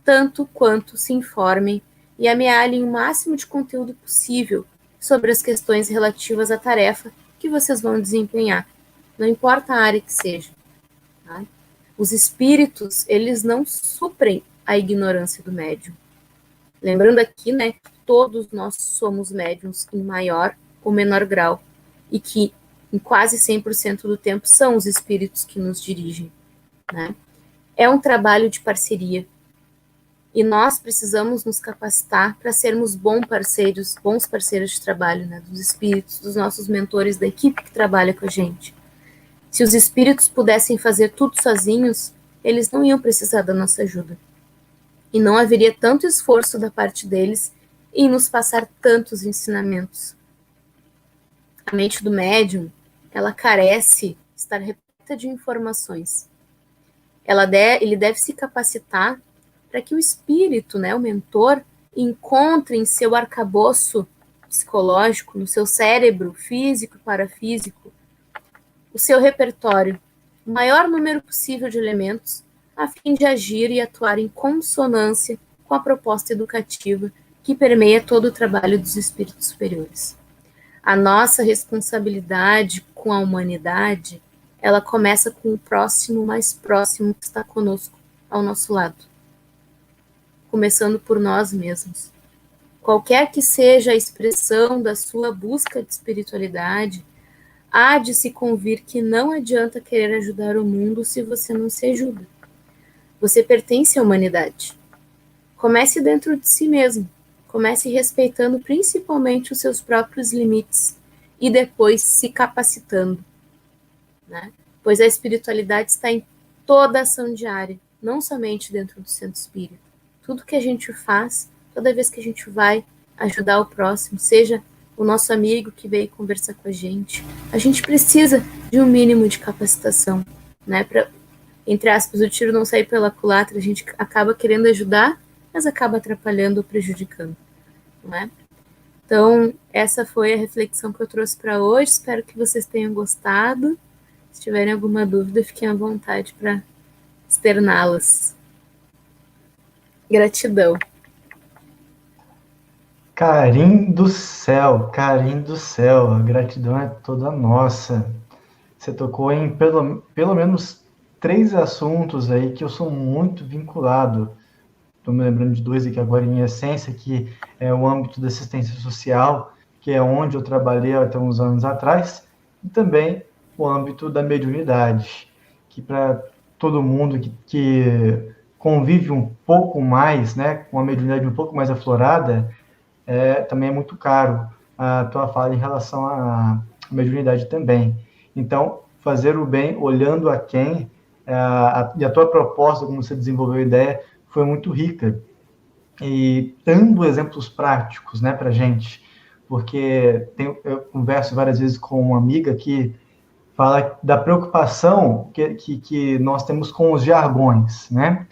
tanto quanto se informem e amealhem o máximo de conteúdo possível sobre as questões relativas à tarefa que vocês vão desempenhar, não importa a área que seja. Tá? Os espíritos, eles não suprem a ignorância do médium. Lembrando aqui, né, que todos nós somos médiums em maior ou menor grau, e que em quase 100% do tempo são os espíritos que nos dirigem. Né? É um trabalho de parceria, e nós precisamos nos capacitar para sermos bons parceiros de trabalho, né, dos espíritos, dos nossos mentores, da equipe que trabalha com a gente. Se os espíritos pudessem fazer tudo sozinhos, eles não iam precisar da nossa ajuda. E não haveria tanto esforço da parte deles em nos passar tantos ensinamentos. A mente do médium, ela carece, estar repleta de informações. Ele deve se capacitar para que o espírito, né, o mentor, encontre em seu arcabouço psicológico, no seu cérebro físico e parafísico, o seu repertório, o maior número possível de elementos, a fim de agir e atuar em consonância com a proposta educativa que permeia todo o trabalho dos espíritos superiores. A nossa responsabilidade com a humanidade, ela começa com o próximo mais próximo que está conosco, ao nosso lado. Começando por nós mesmos. Qualquer que seja a expressão da sua busca de espiritualidade, há de se convir que não adianta querer ajudar o mundo se você não se ajuda. Você pertence à humanidade. Comece dentro de si mesmo. Comece respeitando principalmente os seus próprios limites e depois se capacitando. Né? Pois a espiritualidade está em toda a ação diária, não somente dentro do centro espírita. Tudo que a gente faz, toda vez que a gente vai ajudar o próximo, seja o nosso amigo que veio conversar com a gente precisa de um mínimo de capacitação, né? Para, entre aspas, o tiro não sair pela culatra, a gente acaba querendo ajudar, mas acaba atrapalhando ou prejudicando, não é? Então, essa foi a reflexão que eu trouxe para hoje. Espero que vocês tenham gostado. Se tiverem alguma dúvida, fiquem à vontade para externá-las. Gratidão. Carim do céu, a gratidão é toda nossa. Você tocou em pelo menos 3 assuntos aí que eu sou muito vinculado. Estou me lembrando de 2 aqui agora em essência, que é o âmbito da assistência social, que é onde eu trabalhei até uns anos atrás, e também o âmbito da mediunidade, que para todo mundo que convive um pouco mais, né, com a mediunidade um pouco mais aflorada, também é muito caro a tua fala em relação à mediunidade também. Então, fazer o bem olhando a quem, e a tua proposta, como você desenvolveu a ideia, foi muito rica. E dando exemplos práticos, né, para a gente, porque eu converso várias vezes com uma amiga que fala da preocupação que nós temos com os jargões, né?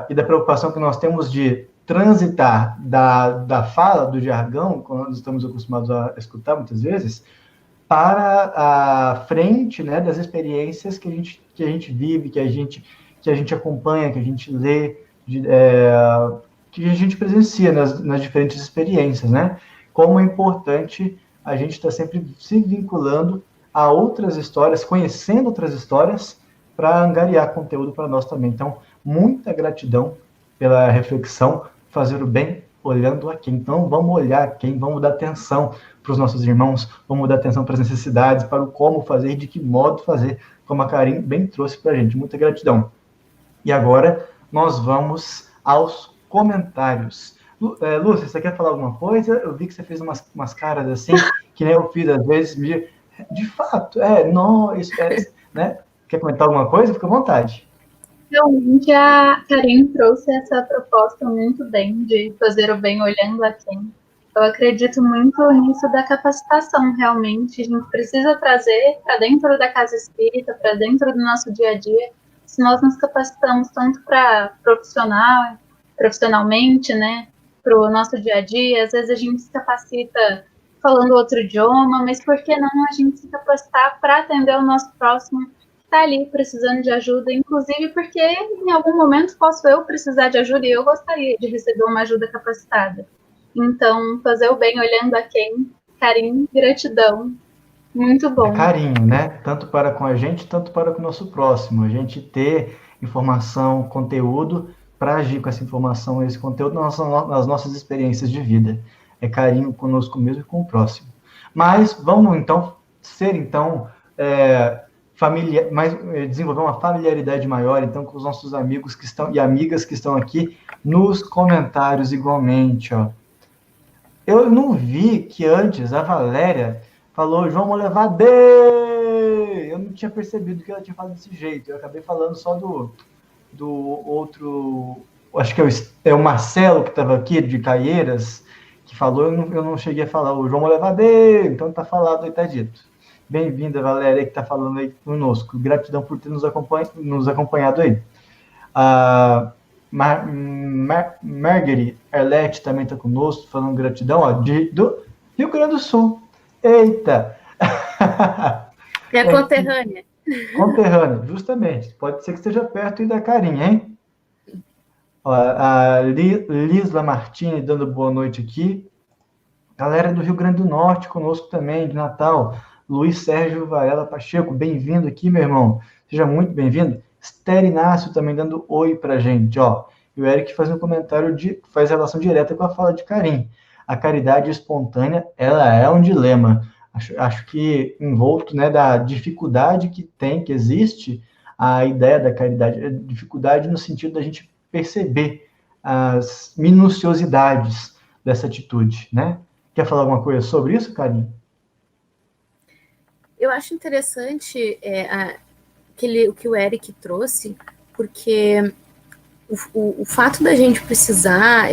E da preocupação que nós temos de transitar da fala, do jargão, quando nós estamos acostumados a escutar muitas vezes, para a frente, né, das experiências que a gente vive, que a gente acompanha, que a gente lê, que a gente presencia nas diferentes experiências, né? Como é importante a gente estar sempre se vinculando a outras histórias, conhecendo outras histórias, para angariar conteúdo para nós também. Então, muita gratidão pela reflexão, fazer o bem olhando a quem. Então, vamos olhar a quem, vamos dar atenção para os nossos irmãos, vamos dar atenção para as necessidades, para o como fazer, de que modo fazer, como a Karim bem trouxe para a gente. Muita gratidão. E agora, nós vamos aos comentários. Lúcia, você quer falar alguma coisa? Eu vi que você fez umas caras assim, que nem eu fiz às vezes. De fato, né? Quer comentar alguma coisa? Fica à vontade. Realmente a Karim trouxe essa proposta muito bem, de fazer o bem olhando a quem. Eu acredito muito nisso da capacitação, realmente. A gente precisa trazer para dentro da casa espírita, para dentro do nosso dia a dia. Se nós nos capacitamos tanto para profissionalmente, né, para o nosso dia a dia, às vezes a gente se capacita falando outro idioma, mas por que não a gente se capacitar para atender o nosso próximo tá ali precisando de ajuda, inclusive porque em algum momento posso eu precisar de ajuda e eu gostaria de receber uma ajuda capacitada. Então, fazer o bem olhando a quem, carinho, gratidão, muito bom. É carinho, né? Tanto para com a gente, tanto para com o nosso próximo. A gente ter informação, conteúdo, para agir com essa informação, esse conteúdo nas nossas experiências de vida. É carinho conosco mesmo e com o próximo. Mas vamos, então, desenvolver uma familiaridade maior, então, com os nossos amigos que estão e amigas que estão aqui nos comentários igualmente, ó. Eu não vi que antes a Valéria falou, vamos levar D! Eu não tinha percebido que ela tinha falado desse jeito. Eu acabei falando só do outro... Acho que é o Marcelo que estava aqui, de Caieiras, que falou, eu não cheguei a falar. O João levar D! Então tá falado aí, tá dito. Bem-vinda, Valéria, que está falando aí conosco. Gratidão por ter nos acompanhado aí. Marguerite Arlete também está conosco, falando gratidão, ó, do Rio Grande do Sul. Eita! É conterrânea. Conterrânea, justamente. Pode ser que esteja perto aí da carinha, hein? Ó, a Lisla Martini dando boa noite aqui. Galera do Rio Grande do Norte conosco também, de Natal. Luiz Sérgio Varela Pacheco, bem-vindo aqui, meu irmão. Seja muito bem-vindo. Esther Inácio também dando oi pra gente, ó. E o Eric faz um comentário faz relação direta com a fala de Karim. A caridade espontânea, ela é um dilema. Acho que envolto, né, da dificuldade que existe a ideia da caridade. Dificuldade no sentido da gente perceber as minuciosidades dessa atitude, né? Quer falar alguma coisa sobre isso, Karim? Eu acho interessante o que o Eric trouxe, porque o fato da gente precisar,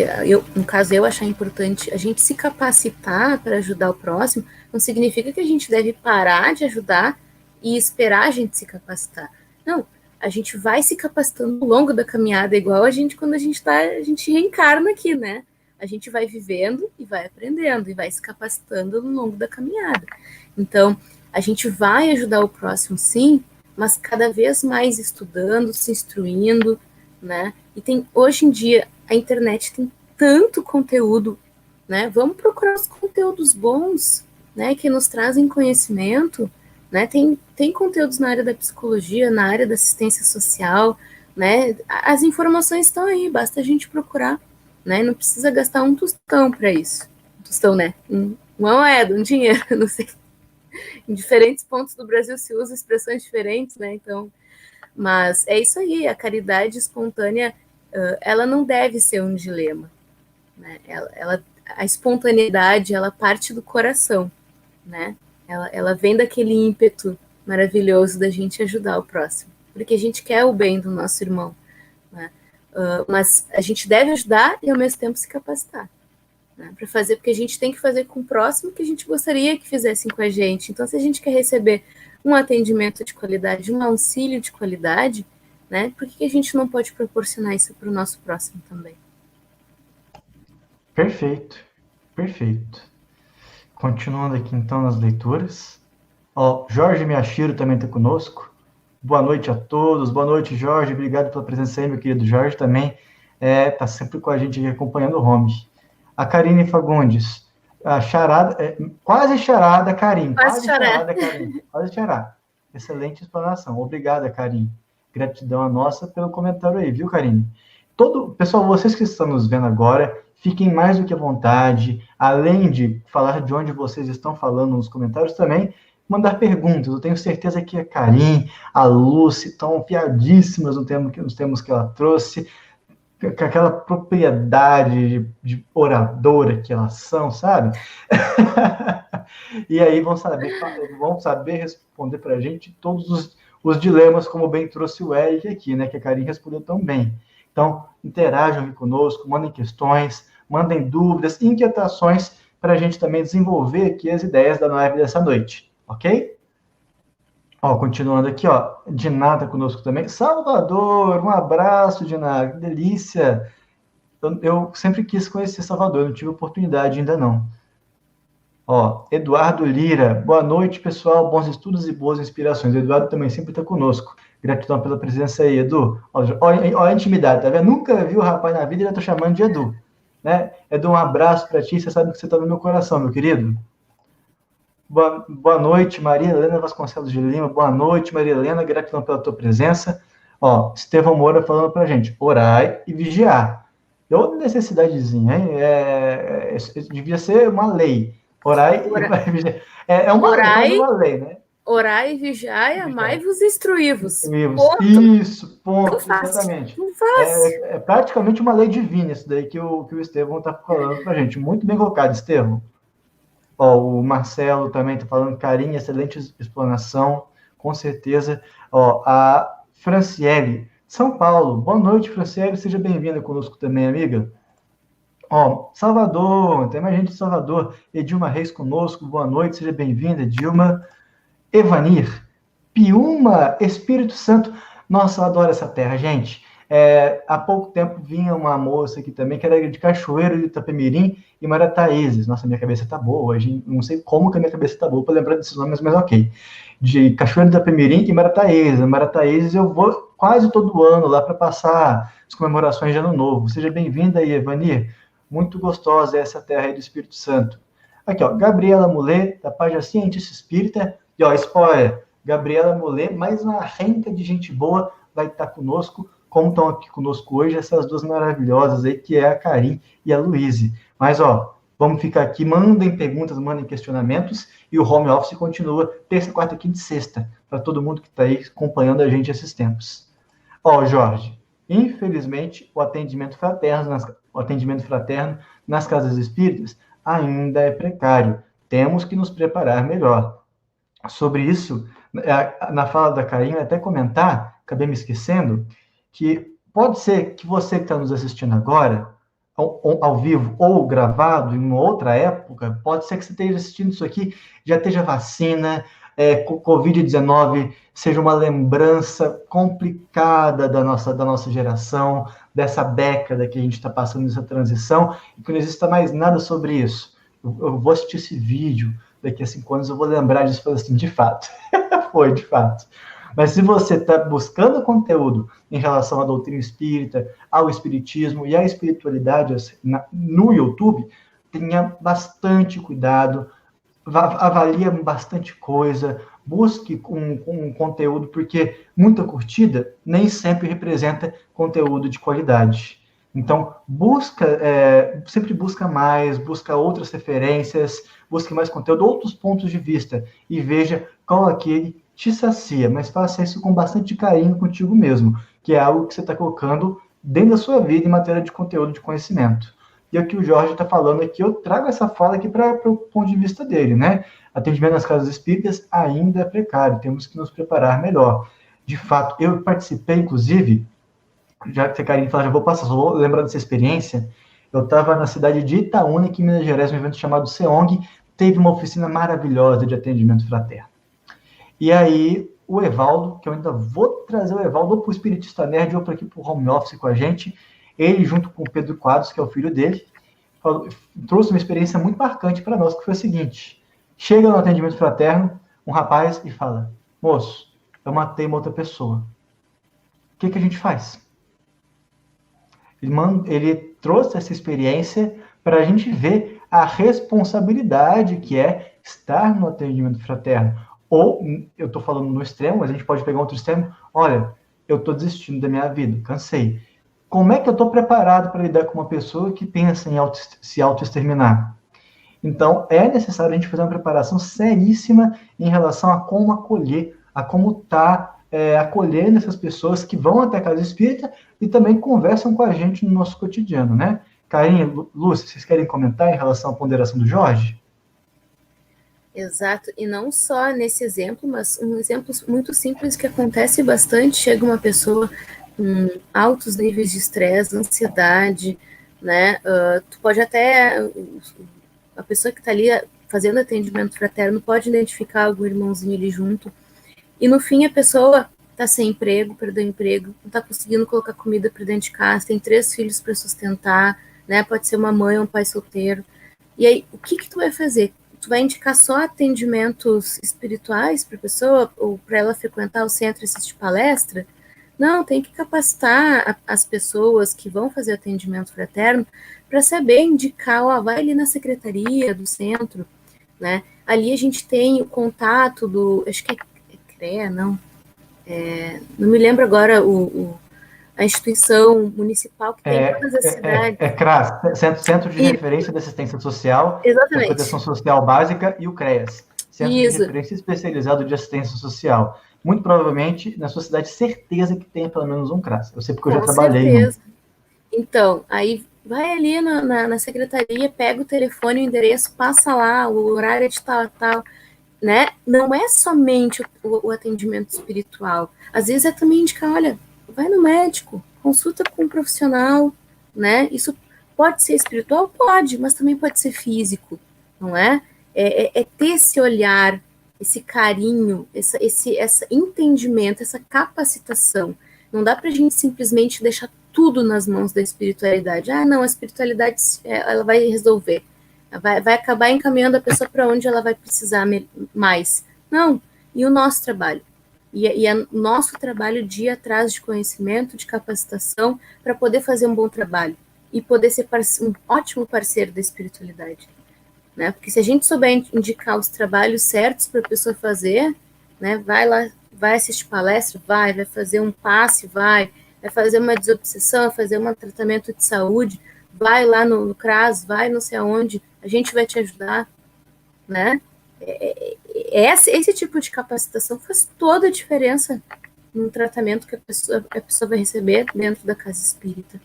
no caso eu achar importante, a gente se capacitar para ajudar o próximo, não significa que a gente deve parar de ajudar e esperar a gente se capacitar. Não, a gente vai se capacitando ao longo da caminhada, igual a gente quando a gente reencarna aqui, né? A gente vai vivendo e vai aprendendo, e vai se capacitando ao longo da caminhada. Então, a gente vai ajudar o próximo, sim, mas cada vez mais estudando, se instruindo, né? E hoje em dia, a internet tem tanto conteúdo, né? Vamos procurar os conteúdos bons, né? Que nos trazem conhecimento, né? Tem conteúdos na área da psicologia, na área da assistência social, né? As informações estão aí, basta a gente procurar, né? Não precisa gastar um tostão para isso. Um tostão, né? Uma moeda, um dinheiro, não sei. Em diferentes pontos do Brasil se usa expressões diferentes, né? Então, mas é isso aí, a caridade espontânea, ela não deve ser um dilema, né? A espontaneidade, ela parte do coração, né? Ela vem daquele ímpeto maravilhoso da gente ajudar o próximo, porque a gente quer o bem do nosso irmão, né? Mas a gente deve ajudar e ao mesmo tempo se capacitar, né, para fazer, porque a gente tem que fazer com o próximo que a gente gostaria que fizessem com a gente. Então, se a gente quer receber um atendimento de qualidade, um auxílio de qualidade, né, por que a gente não pode proporcionar isso para o nosso próximo também? Perfeito, perfeito. Continuando aqui, então, nas leituras. Ó, Jorge Miyashiro também está conosco. Boa noite a todos. Boa noite, Jorge. Obrigado pela presença aí, meu querido Jorge. Também está sempre com a gente aqui acompanhando o home. A Karine Fagundes, a charada, quase charada, Karim. Quase charada, Karim. Quase charada. Excelente explanação. Obrigada, Karim. Gratidão a nossa pelo comentário aí, viu, Karine? Pessoal, vocês que estão nos vendo agora, fiquem mais do que à vontade. Além de falar de onde vocês estão falando nos comentários, também mandar perguntas. Eu tenho certeza que a Karim, a Lucy estão piadíssimas nos termos que ela trouxe, com aquela propriedade de oradora que elas são, sabe? E aí vão saber responder para a gente todos os dilemas, como bem trouxe o Eric aqui, né? Que a Karim respondeu tão bem. Então, interajam aqui conosco, mandem questões, mandem dúvidas, inquietações, para a gente também desenvolver aqui as ideias da live dessa noite, ok? Ó, continuando aqui, ó, Diná tá conosco também. Salvador, um abraço, Diná, que delícia. Eu sempre quis conhecer Salvador, não tive oportunidade ainda não. Ó, Eduardo Lira, boa noite, pessoal, bons estudos e boas inspirações. Eduardo também sempre está conosco. Gratidão pela presença aí, Edu. Olha a intimidade, tá vendo? Nunca vi o rapaz na vida e já tô chamando de Edu. Né? Edu, um abraço para ti, você sabe que você está no meu coração, meu querido. Boa noite, Maria Helena Vasconcelos de Lima. Boa noite, Maria Helena, gratidão pela tua presença. Ó, Estevão Moura falando pra gente, orai e vigiar. É outra necessidadezinha, hein? Devia ser uma lei. Orai e vigiar. É quase uma lei, né? Orai e vigiai, amai-vos e instruí-vos. Isso, ponto, exatamente. É praticamente uma lei divina isso daí que o Estevão está falando pra gente. Muito bem colocado, Estevão. Ó, o Marcelo também está falando, carinho, excelente explanação, com certeza. Ó, a Franciele, São Paulo. Boa noite, Franciele, seja bem-vinda conosco também, amiga. Ó, Salvador, tem mais gente de Salvador. Edilma Reis conosco, boa noite, seja bem-vinda, Edilma. Evanir, Piúma, Espírito Santo. Nossa, eu adoro essa terra, gente. Há pouco tempo vinha uma moça aqui também, que era de Cachoeiro de Itapemirim e Marataízes. Nossa, minha cabeça tá boa hoje. Não sei como que a minha cabeça tá boa para lembrar desses nomes, mas ok. De Cachoeiro de Itapemirim e Marataízes. Marataízes eu vou quase todo ano lá para passar as comemorações de Ano Novo. Seja bem-vinda aí, Evanir. Muito gostosa essa terra aí do Espírito Santo. Aqui, ó, Gabriela Mulê, da Página Cientista Espírita. E, ó, spoiler, Gabriela Mulê, mais uma renca de gente boa, vai estar conosco, como estão aqui conosco hoje, essas duas maravilhosas aí, que é a Karim e a Luíse. Mas, ó, vamos ficar aqui, mandem perguntas, mandem questionamentos, e o home office continua terça, quarta, quinta e sexta, para todo mundo que está aí acompanhando a gente esses tempos. Ó, Jorge, infelizmente, o atendimento fraterno nas casas espíritas ainda é precário. Temos que nos preparar melhor. Sobre isso, na fala da Karine, até comentar, acabei me esquecendo, que pode ser que você que está nos assistindo agora, ao vivo ou gravado, em uma outra época, pode ser que você esteja assistindo isso aqui, já esteja vacina, Covid-19 seja uma lembrança complicada da nossa geração, dessa década que a gente está passando nessa transição, e que não exista mais nada sobre isso. Eu vou assistir esse vídeo, daqui a 5 anos eu vou lembrar disso e falar assim, de fato, foi, de fato. Mas se você está buscando conteúdo em relação à doutrina espírita, ao espiritismo e à espiritualidade no YouTube, tenha bastante cuidado, avalie bastante coisa, busque um conteúdo, porque muita curtida nem sempre representa conteúdo de qualidade. Então, sempre busca mais, busca outras referências, busque mais conteúdo, outros pontos de vista, e veja qual aquele te sacia, mas faça isso com bastante carinho contigo mesmo, que é algo que você está colocando dentro da sua vida em matéria de conteúdo, de conhecimento. E o que o Jorge está falando aqui, eu trago essa fala aqui para o ponto de vista dele, né? Atendimento nas casas espíritas ainda é precário, temos que nos preparar melhor. De fato, eu participei, inclusive, já que a Karine fala, já vou passar, só vou lembrar dessa experiência. Eu estava na cidade de Itaúna, aqui em Minas Gerais, um evento chamado SEONG, teve uma oficina maravilhosa de atendimento fraterno. E aí, o Evaldo, que eu ainda vou trazer o Evaldo ou para o Espiritista Nerd ou para aqui para o home office com a gente, ele junto com o Pedro Quadros, que é o filho dele, trouxe uma experiência muito marcante para nós, que foi o seguinte: chega no atendimento fraterno, um rapaz e fala, moço, eu matei uma outra pessoa. O que a gente faz? Ele trouxe essa experiência para a gente ver a responsabilidade que é estar no atendimento fraterno. Ou, eu estou falando no extremo, mas a gente pode pegar outro extremo. Olha, eu estou desistindo da minha vida, cansei. Como é que eu estou preparado para lidar com uma pessoa que pensa em se auto-exterminar? Então, é necessário a gente fazer uma preparação seríssima em relação a como acolher, a como acolhendo essas pessoas que vão até a casa espírita e também conversam com a gente no nosso cotidiano, né? Karine, Lúcia, vocês querem comentar em relação à ponderação do Jorge? Exato, e não só nesse exemplo, mas um exemplo muito simples que acontece bastante. Chega uma pessoa com altos níveis de estresse, ansiedade, né? Tu pode até, a pessoa que está ali fazendo atendimento fraterno pode identificar algum irmãozinho ali junto, e no fim a pessoa está sem emprego, perdeu o emprego, não está conseguindo colocar comida para dentro de casa, tem 3 filhos para sustentar, né? Pode ser uma mãe ou um pai solteiro. E aí, o que tu vai fazer? tu vai indicar só atendimentos espirituais para a pessoa, ou para ela frequentar o centro e assistir palestra? Não, tem que capacitar as pessoas que vão fazer atendimento fraterno para saber indicar, ó, vai ali na secretaria do centro, né? Ali a gente tem o contato do, acho que é CREA, não me lembro agora a instituição municipal que tem em todas as cidades. CRAS, Centro de Referência de Assistência Social, exatamente, da Proteção Social Básica, e o CREAS, Centro de Referência Especializado de Assistência Social. Muito provavelmente, na sua cidade, certeza que tem pelo menos um CRAS. Eu sei porque eu já trabalhei. Certeza. Então, aí vai ali na secretaria, pega o telefone, o endereço, passa lá, o horário é de tal, né? Não é somente o atendimento espiritual. Às vezes é também indicar, olha, vai no médico, consulta com um profissional, né? Isso pode ser espiritual? Pode, mas também pode ser físico, não é? É ter esse olhar, esse carinho, esse entendimento, essa capacitação. Não dá pra gente simplesmente deixar tudo nas mãos da espiritualidade. Ah, não, a espiritualidade ela vai resolver. Vai acabar encaminhando a pessoa para onde ela vai precisar mais. Não, e o nosso trabalho? E é nosso trabalho de ir atrás de conhecimento, de capacitação, para poder fazer um bom trabalho e poder ser um ótimo parceiro da espiritualidade. Né? Porque se a gente souber indicar os trabalhos certos para a pessoa fazer, né, vai lá, vai assistir palestra, vai fazer um passe, vai fazer uma desobsessão, vai fazer um tratamento de saúde, vai lá no CRAS, vai não sei aonde, a gente vai te ajudar, né? Esse tipo de capacitação faz toda a diferença no tratamento que a pessoa vai receber dentro da casa espírita,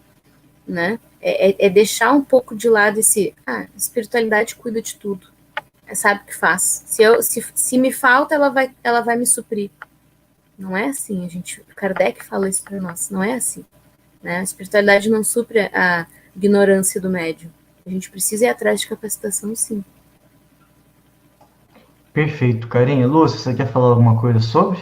né? É deixar um pouco de lado a espiritualidade cuida de tudo, sabe o que faz. Se me falta, ela vai me suprir. Não é assim, o Kardec fala isso para nós, não é assim, né? A espiritualidade não supre a ignorância do médium. A gente precisa ir atrás de capacitação, sim. Perfeito, Carinha. Lúcia, você quer falar alguma coisa sobre?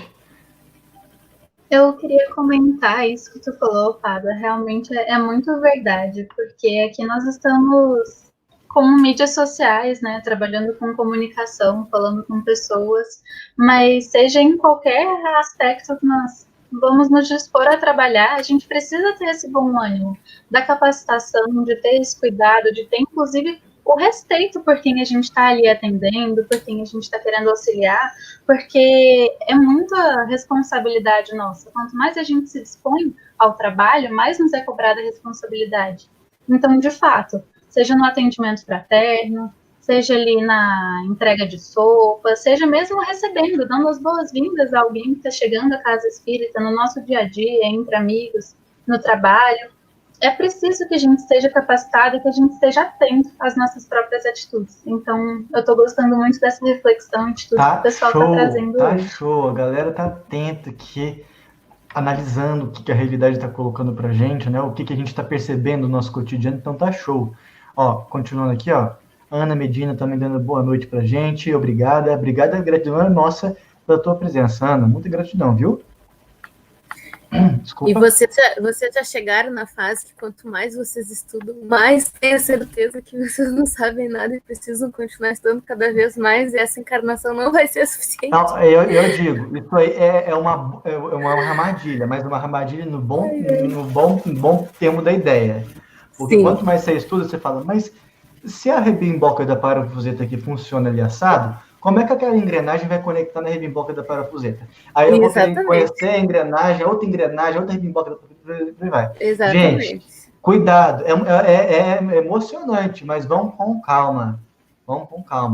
Eu queria comentar isso que tu falou, Pada. Realmente é muito verdade, porque aqui nós estamos com mídias sociais, né, trabalhando com comunicação, falando com pessoas, mas seja em qualquer aspecto que nós vamos nos dispor a trabalhar, a gente precisa ter esse bom ânimo, da capacitação, de ter esse cuidado, de ter, inclusive, o respeito por quem a gente está ali atendendo, por quem a gente está querendo auxiliar, porque é muita responsabilidade nossa. Quanto mais a gente se dispõe ao trabalho, mais nos é cobrada a responsabilidade. Então, de fato, seja no atendimento fraterno, seja ali na entrega de sopa, seja mesmo recebendo, dando as boas-vindas a alguém que está chegando à casa espírita, no nosso dia a dia, entre amigos, no trabalho. É preciso que a gente esteja capacitado e que a gente esteja atento às nossas próprias atitudes. Então, eu estou gostando muito dessa reflexão e atitude que o pessoal está trazendo hoje. Tá show, a galera está atenta aqui, analisando o que a realidade está colocando para a gente, né? O que a gente está percebendo no nosso cotidiano, então tá show. Ó, continuando aqui, ó, Ana Medina também dando boa noite pra gente, obrigada, gratidão é nossa pela tua presença, Ana, muita gratidão, viu? Desculpa. E vocês já chegaram na fase que quanto mais vocês estudam, mais tenho certeza que vocês não sabem nada e precisam continuar estudando cada vez mais, e essa encarnação não vai ser suficiente. Não, eu digo, isso aí é uma armadilha, mas uma armadilha no bom termo da ideia. Porque sim, quanto mais você estuda, você fala, mas se a rebimboca da parafuseta aqui funciona ali assado, como é que aquela engrenagem vai conectar na rebimboca da parafuseta? Aí eu vou querer conhecer a engrenagem, outra rebimboca da parafuseta, vai. Exatamente. Gente, cuidado, é emocionante, mas vamos com calma,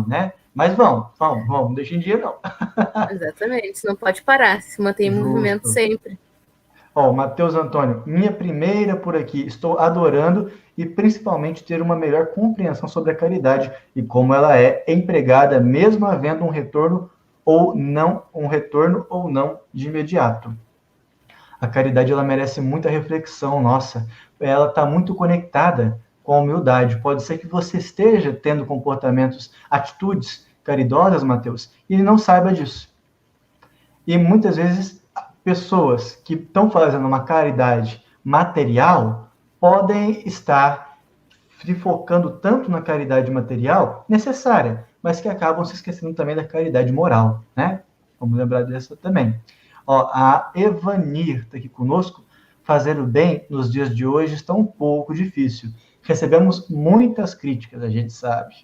né? Mas vamos, não deixa em dia, não. Exatamente, não pode parar, se mantém em movimento sempre. Ó, Matheus Antônio, minha primeira por aqui, estou adorando e principalmente ter uma melhor compreensão sobre a caridade e como ela é empregada, mesmo havendo um retorno ou não de imediato. A caridade, ela merece muita reflexão, nossa, ela está muito conectada com a humildade. Pode ser que você esteja tendo comportamentos, atitudes caridosas, Matheus, e não saiba disso. E muitas vezes pessoas que estão fazendo uma caridade material podem estar se focando tanto na caridade material, necessária, mas que acabam se esquecendo também da caridade moral, né? Vamos lembrar dessa também. Ó, a Evanir está aqui conosco. Fazer o bem nos dias de hoje está um pouco difícil. Recebemos muitas críticas, a gente sabe.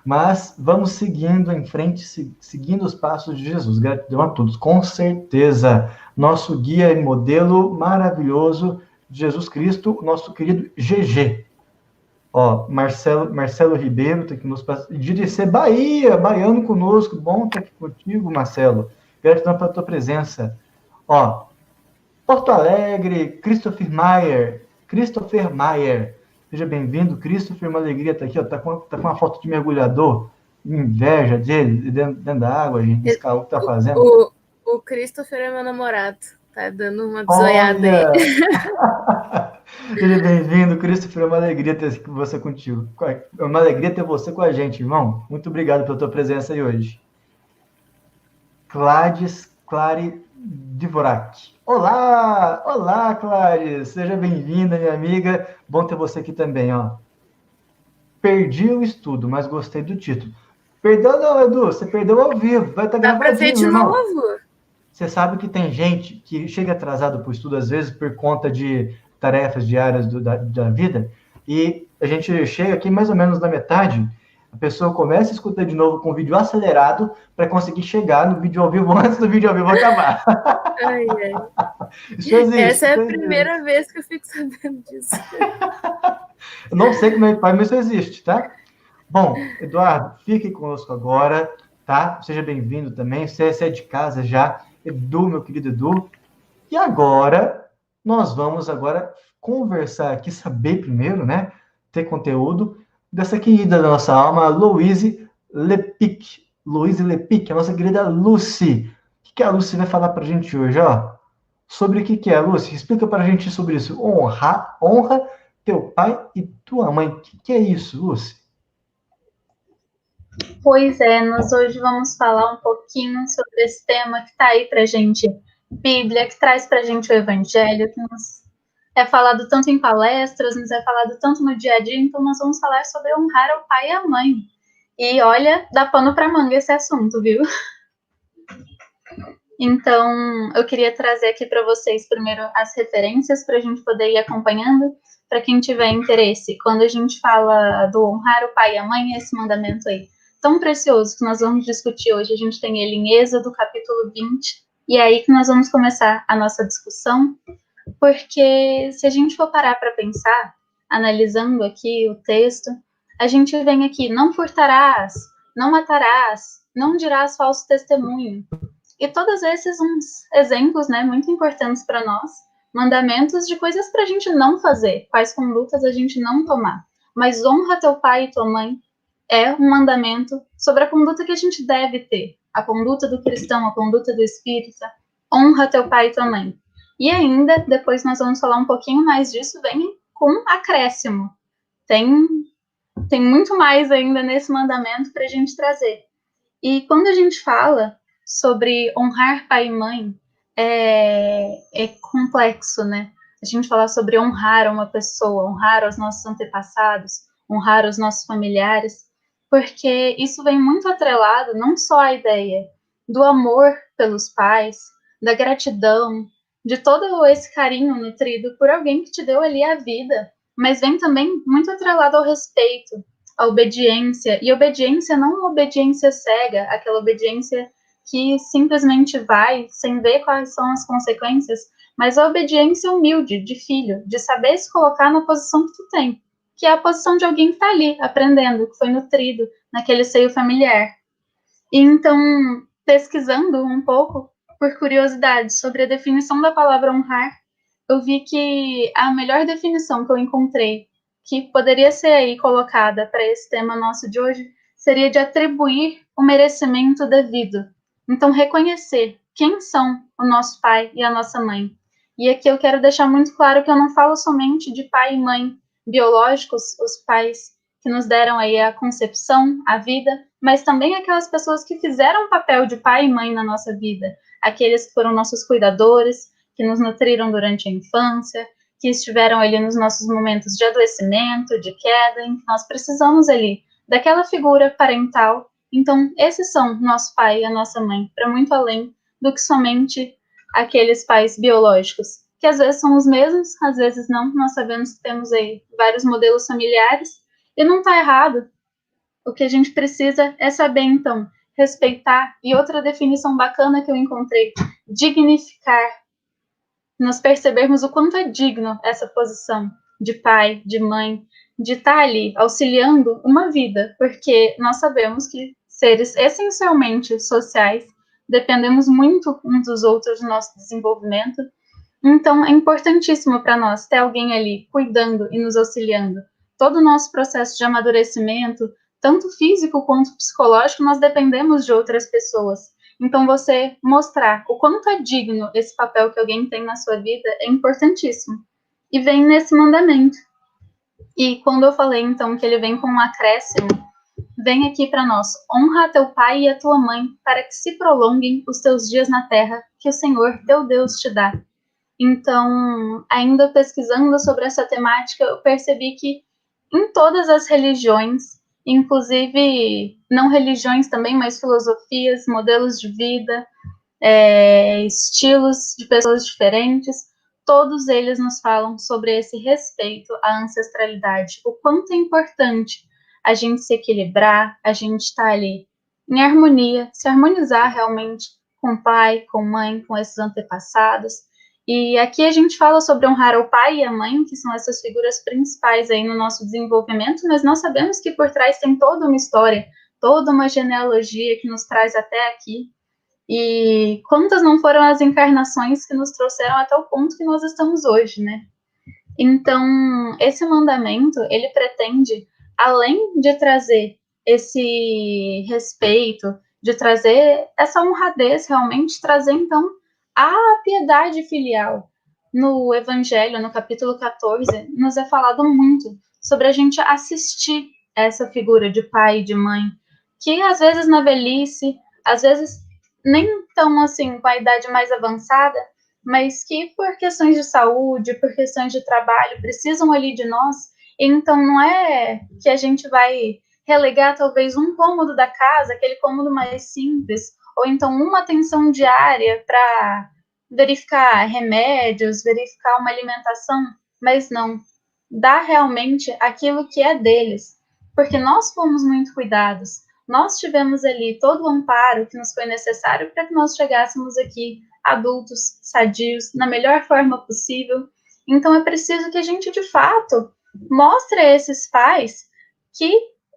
Mas vamos seguindo em frente, seguindo os passos de Jesus. Gratidão a todos. Com certeza, nosso guia e modelo maravilhoso, Jesus Cristo, nosso querido GG. Ó, Marcelo Ribeiro está aqui nos de ser Bahia, baiano conosco. Bom estar aqui contigo, Marcelo. Gratidão pela tua presença. Ó, Porto Alegre, Christopher Maier. Seja bem-vindo, Christopher, uma alegria estar aqui, ó, tá com uma foto de mergulhador, inveja dele, dentro da água, gente, esse calor que tá fazendo. O Christopher é meu namorado, tá dando uma bisoiada aí. Seja bem-vindo, Christopher, é uma alegria ter você contigo, é uma alegria ter você com a gente, irmão, muito obrigado pela tua presença aí hoje. Clare Dvorak. Olá, Clarice, seja bem-vinda, minha amiga, bom ter você aqui também, ó. Perdi o estudo, mas gostei do título. Perdeu não, Edu, você perdeu ao vivo, vai estar gravadinho, de irmão. novo? Você sabe que tem gente que chega atrasado para o estudo, às vezes, por conta de tarefas diárias da vida, e a gente chega aqui mais ou menos na metade, a pessoa começa a escutar de novo com o vídeo acelerado para conseguir chegar no vídeo ao vivo antes do vídeo ao vivo acabar. Ai. Isso existe. Essa é a primeira vez que eu fico sabendo disso. Eu não sei como é que faz, mas isso existe, tá? Bom, Eduardo, fique conosco agora, tá? Seja bem-vindo também. Você é de casa já. Edu, meu querido Edu. E agora, nós vamos conversar aqui, saber primeiro, né? Ter conteúdo dessa querida da nossa alma, Louise Lepic. Louise Lepic, a nossa querida Lucy. O que a Lucy vai falar pra gente hoje, ó? Sobre o que é, Lucy? Explica pra gente sobre isso. Honra teu pai e tua mãe. O que é isso, Lucy? Pois é, nós hoje vamos falar um pouquinho sobre esse tema que está aí para a gente, Bíblia, que traz para a gente o Evangelho, que nos é falado tanto em palestras, nos é falado tanto no dia a dia, então nós vamos falar sobre honrar o pai e a mãe. E olha, dá pano para manga esse assunto, viu? Então, eu queria trazer aqui para vocês primeiro as referências para a gente poder ir acompanhando, para quem tiver interesse. Quando a gente fala do honrar o pai e a mãe, esse mandamento aí tão precioso que nós vamos discutir hoje, a gente tem ele em Êxodo, capítulo 20, e é aí que nós vamos começar a nossa discussão, porque se a gente for parar para pensar, analisando aqui o texto, a gente vem aqui, não furtarás, não matarás, não dirás falso testemunho, e todos esses uns exemplos, né, muito importantes para nós, mandamentos de coisas para a gente não fazer, quais condutas a gente não tomar, mas honra teu pai e tua mãe, é um mandamento sobre a conduta que a gente deve ter. A conduta do cristão, a conduta do espírita. Honra teu pai e tua mãe. E ainda, depois nós vamos falar um pouquinho mais disso, vem com acréscimo. Tem muito mais ainda nesse mandamento para a gente trazer. E quando a gente fala sobre honrar pai e mãe, é complexo, né? A gente fala sobre honrar uma pessoa, honrar os nossos antepassados, honrar os nossos familiares, porque isso vem muito atrelado não só à ideia do amor pelos pais, da gratidão, de todo esse carinho nutrido por alguém que te deu ali a vida, mas vem também muito atrelado ao respeito, à obediência, e obediência não uma obediência cega, aquela obediência que simplesmente vai sem ver quais são as consequências, mas a obediência humilde de filho, de saber se colocar na posição que tu tem, que é a posição de alguém que está ali, aprendendo, que foi nutrido naquele seio familiar. E então, pesquisando um pouco, por curiosidade, sobre a definição da palavra honrar, eu vi que a melhor definição que eu encontrei, que poderia ser aí colocada para esse tema nosso de hoje, seria de atribuir o merecimento devido. Então, reconhecer quem são o nosso pai e a nossa mãe. E aqui eu quero deixar muito claro que eu não falo somente de pai e mãe biológicos, os pais que nos deram aí a concepção, a vida, mas também aquelas pessoas que fizeram o papel de pai e mãe na nossa vida, aqueles que foram nossos cuidadores, que nos nutriram durante a infância, que estiveram ali nos nossos momentos de adoecimento, de queda, em que nós precisamos ali daquela figura parental. Então, esses são nosso pai e a nossa mãe, para muito além do que somente aqueles pais biológicos, que às vezes são os mesmos, às vezes não. Nós sabemos que temos aí vários modelos familiares, e não está errado. O que a gente precisa é saber, então, respeitar. E outra definição bacana que eu encontrei, dignificar, nos percebermos o quanto é digno essa posição de pai, de mãe, de estar ali auxiliando uma vida, porque nós sabemos que seres essencialmente sociais, dependemos muito uns dos outros no nosso desenvolvimento. Então, é importantíssimo para nós ter alguém ali cuidando e nos auxiliando. Todo o nosso processo de amadurecimento, tanto físico quanto psicológico, nós dependemos de outras pessoas. Então, você mostrar o quanto é digno esse papel que alguém tem na sua vida é importantíssimo. E vem nesse mandamento. E quando eu falei, então, que ele vem com um acréscimo, vem aqui para nós: honra a teu pai e a tua mãe, para que se prolonguem os teus dias na terra, que o Senhor, teu Deus, te dá. Então, ainda pesquisando sobre essa temática, eu percebi que em todas as religiões, inclusive não religiões também, mas filosofias, modelos de vida, estilos de pessoas diferentes, todos eles nos falam sobre esse respeito à ancestralidade, o quanto é importante a gente se equilibrar, a gente estar ali em harmonia, se harmonizar realmente com o pai, com a mãe, com esses antepassados. E aqui a gente fala sobre honrar o pai e a mãe, que são essas figuras principais aí no nosso desenvolvimento, mas nós sabemos que por trás tem toda uma história, toda uma genealogia que nos traz até aqui. E quantas não foram as encarnações que nos trouxeram até o ponto que nós estamos hoje, né? Então, esse mandamento, ele pretende, além de trazer esse respeito, de trazer essa honradez, realmente trazer, então, a piedade filial. No Evangelho, no capítulo 14, nos é falado muito sobre a gente assistir essa figura de pai e de mãe, que às vezes na velhice, às vezes nem tão assim com a idade mais avançada, mas que por questões de saúde, por questões de trabalho, precisam ali de nós. Então não é que a gente vai relegar talvez um cômodo da casa, aquele cômodo mais simples, ou então uma atenção diária para verificar remédios, verificar uma alimentação, mas não, dá realmente aquilo que é deles, porque nós fomos muito cuidados, nós tivemos ali todo o amparo que nos foi necessário para que nós chegássemos aqui adultos, sadios, na melhor forma possível. Então é preciso que a gente, de fato, mostre a esses pais que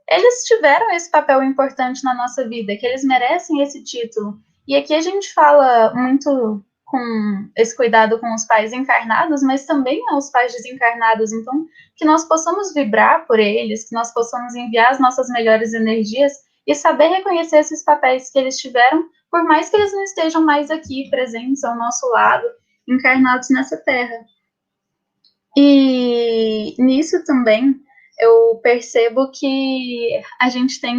eles tiveram esse papel importante na nossa vida, que eles merecem esse título. E aqui a gente fala muito com esse cuidado com os pais encarnados, mas também aos pais desencarnados. Então, que nós possamos vibrar por eles, que nós possamos enviar as nossas melhores energias e saber reconhecer esses papéis que eles tiveram, por mais que eles não estejam mais aqui, presentes ao nosso lado, encarnados nessa terra. E nisso também eu percebo que a gente tem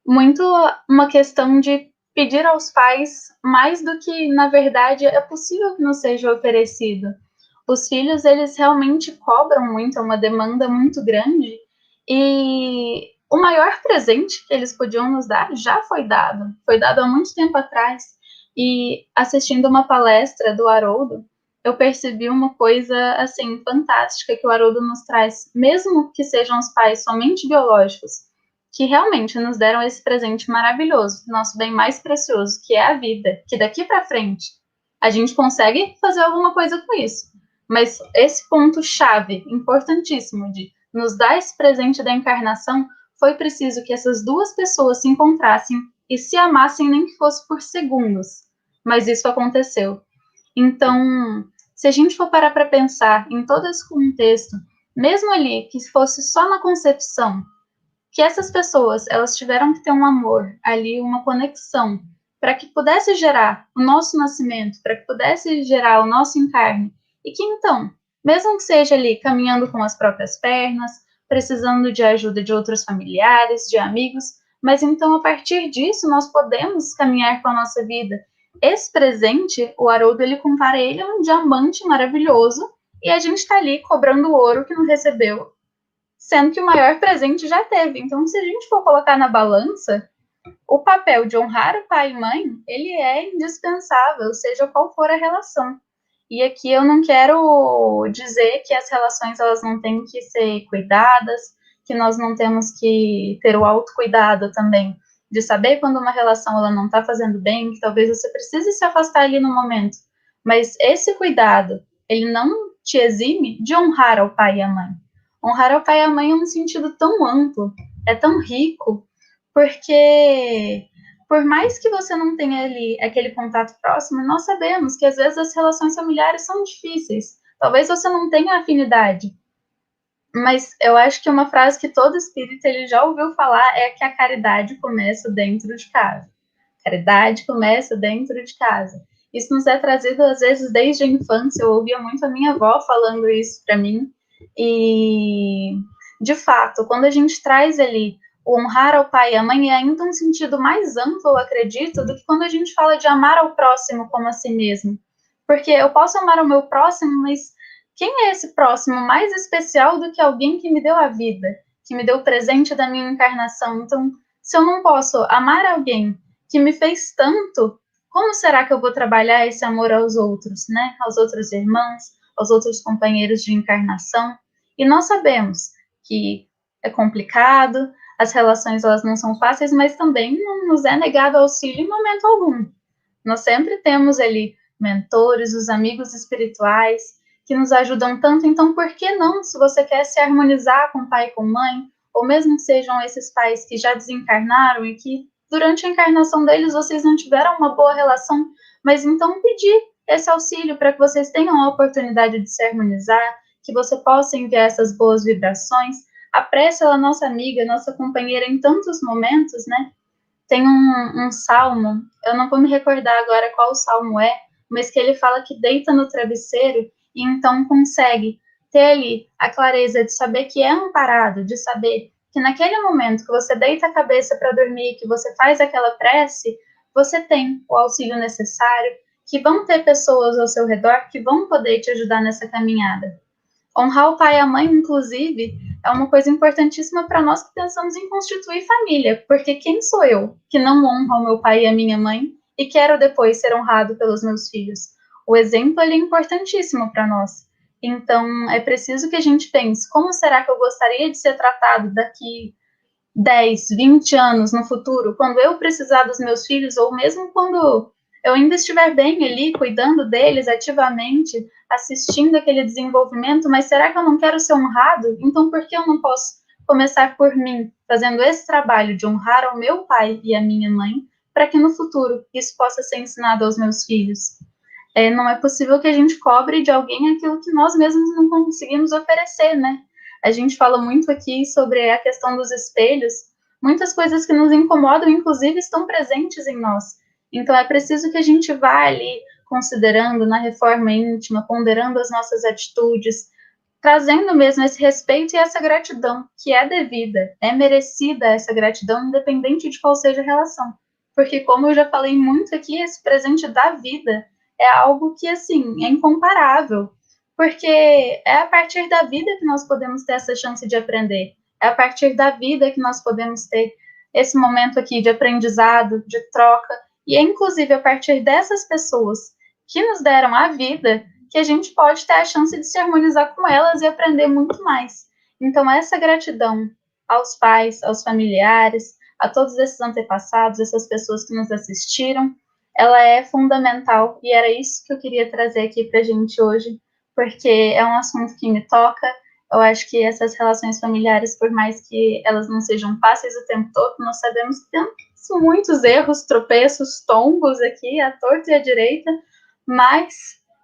muito uma questão de pedir aos pais mais do que, na verdade, é possível que nos seja oferecido. Os filhos, eles realmente cobram muito, é uma demanda muito grande, e o maior presente que eles podiam nos dar já foi dado há muito tempo atrás. E assistindo uma palestra do Haroldo, eu percebi uma coisa, assim, fantástica que o Haroldo nos traz, mesmo que sejam os pais somente biológicos, que realmente nos deram esse presente maravilhoso, nosso bem mais precioso, que é a vida, que daqui para frente a gente consegue fazer alguma coisa com isso. Mas esse ponto-chave, importantíssimo, de nos dar esse presente da encarnação, foi preciso que essas duas pessoas se encontrassem e se amassem, nem que fosse por segundos. Mas isso aconteceu. Então, se a gente for parar para pensar em todo esse contexto, mesmo ali que fosse só na concepção, que essas pessoas, elas tiveram que ter um amor ali, uma conexão, para que pudesse gerar o nosso nascimento, para que pudesse gerar o nosso encarne, e que então, mesmo que seja ali caminhando com as próprias pernas, precisando de ajuda de outros familiares, de amigos, mas então a partir disso nós podemos caminhar com a nossa vida. Esse presente, o Haroldo, ele compara ele a um diamante maravilhoso, e a gente está ali cobrando o ouro que não recebeu, sendo que o maior presente já teve. Então, se a gente for colocar na balança, o papel de honrar o pai e mãe, ele é indispensável, seja qual for a relação. E aqui eu não quero dizer que as relações elas não têm que ser cuidadas, que nós não temos que ter o autocuidado também, de saber quando uma relação ela não está fazendo bem, que talvez você precise se afastar ali no momento. Mas esse cuidado, ele não te exime de honrar ao pai e à mãe. Honrar ao pai e à mãe é um sentido tão amplo, é tão rico, porque por mais que você não tenha ali aquele contato próximo, nós sabemos que às vezes as relações familiares são difíceis. Talvez você não tenha afinidade, mas eu acho que uma frase que todo espírita ele já ouviu falar é que a caridade começa dentro de casa. A caridade começa dentro de casa. Isso nos é trazido às vezes desde a infância. Eu ouvia muito a minha avó falando isso para mim. E de fato, quando a gente traz ali o honrar ao pai e à mãe, é ainda um sentido mais amplo, eu acredito, do que quando a gente fala de amar ao próximo como a si mesmo. Porque eu posso amar o meu próximo, mas quem é esse próximo mais especial do que alguém que me deu a vida, que me deu o presente da minha encarnação? Então, se eu não posso amar alguém que me fez tanto, como será que eu vou trabalhar esse amor aos outros, né? Aos outros irmãos, aos outros companheiros de encarnação? E nós sabemos que é complicado, as relações elas não são fáceis, mas também não nos é negado auxílio em momento algum. Nós sempre temos ali mentores, os amigos espirituais, que nos ajudam tanto, então por que não, se você quer se harmonizar com pai e com mãe, ou mesmo que sejam esses pais que já desencarnaram e que durante a encarnação deles vocês não tiveram uma boa relação, mas então pedir esse auxílio para que vocês tenham a oportunidade de se harmonizar, que você possa enviar essas boas vibrações. A prece, ela é nossa amiga, nossa companheira em tantos momentos, né? Tem um salmo, eu não vou me recordar agora qual salmo é, mas que ele fala que deita no travesseiro e então consegue ter ali a clareza de saber que é amparado, de saber que naquele momento que você deita a cabeça para dormir, que você faz aquela prece, você tem o auxílio necessário, que vão ter pessoas ao seu redor que vão poder te ajudar nessa caminhada. Honrar o pai e a mãe, inclusive, é uma coisa importantíssima para nós que pensamos em constituir família, porque quem sou eu que não honra o meu pai e a minha mãe e quero depois ser honrado pelos meus filhos? O exemplo ele é importantíssimo para nós. Então, é preciso que a gente pense, como será que eu gostaria de ser tratado daqui 10, 20 anos no futuro, quando eu precisar dos meus filhos, ou mesmo quando eu ainda estiver bem ali, cuidando deles ativamente, assistindo aquele desenvolvimento, mas será que eu não quero ser honrado? Então, por que eu não posso começar por mim, fazendo esse trabalho de honrar ao meu pai e à minha mãe, para que no futuro isso possa ser ensinado aos meus filhos? Não é possível que a gente cobre de alguém aquilo que nós mesmos não conseguimos oferecer, né? A gente fala muito aqui sobre a questão dos espelhos. Muitas coisas que nos incomodam, inclusive, estão presentes em nós. Então, é preciso que a gente vá ali considerando na reforma íntima, ponderando as nossas atitudes, trazendo mesmo esse respeito e essa gratidão, que é devida, é merecida essa gratidão, independente de qual seja a relação. Porque, como eu já falei muito aqui, esse presente da vida é algo que, assim, é incomparável. Porque é a partir da vida que nós podemos ter essa chance de aprender. É a partir da vida que nós podemos ter esse momento aqui de aprendizado, de troca. E é, inclusive, a partir dessas pessoas que nos deram a vida que a gente pode ter a chance de se harmonizar com elas e aprender muito mais. Então, essa gratidão aos pais, aos familiares, a todos esses antepassados, essas pessoas que nos assistiram, ela é fundamental e era isso que eu queria trazer aqui para a gente hoje, porque é um assunto que me toca. Eu acho que essas relações familiares, por mais que elas não sejam fáceis o tempo todo, nós sabemos que temos muitos erros, tropeços, tombos aqui, à torta e à direita, mas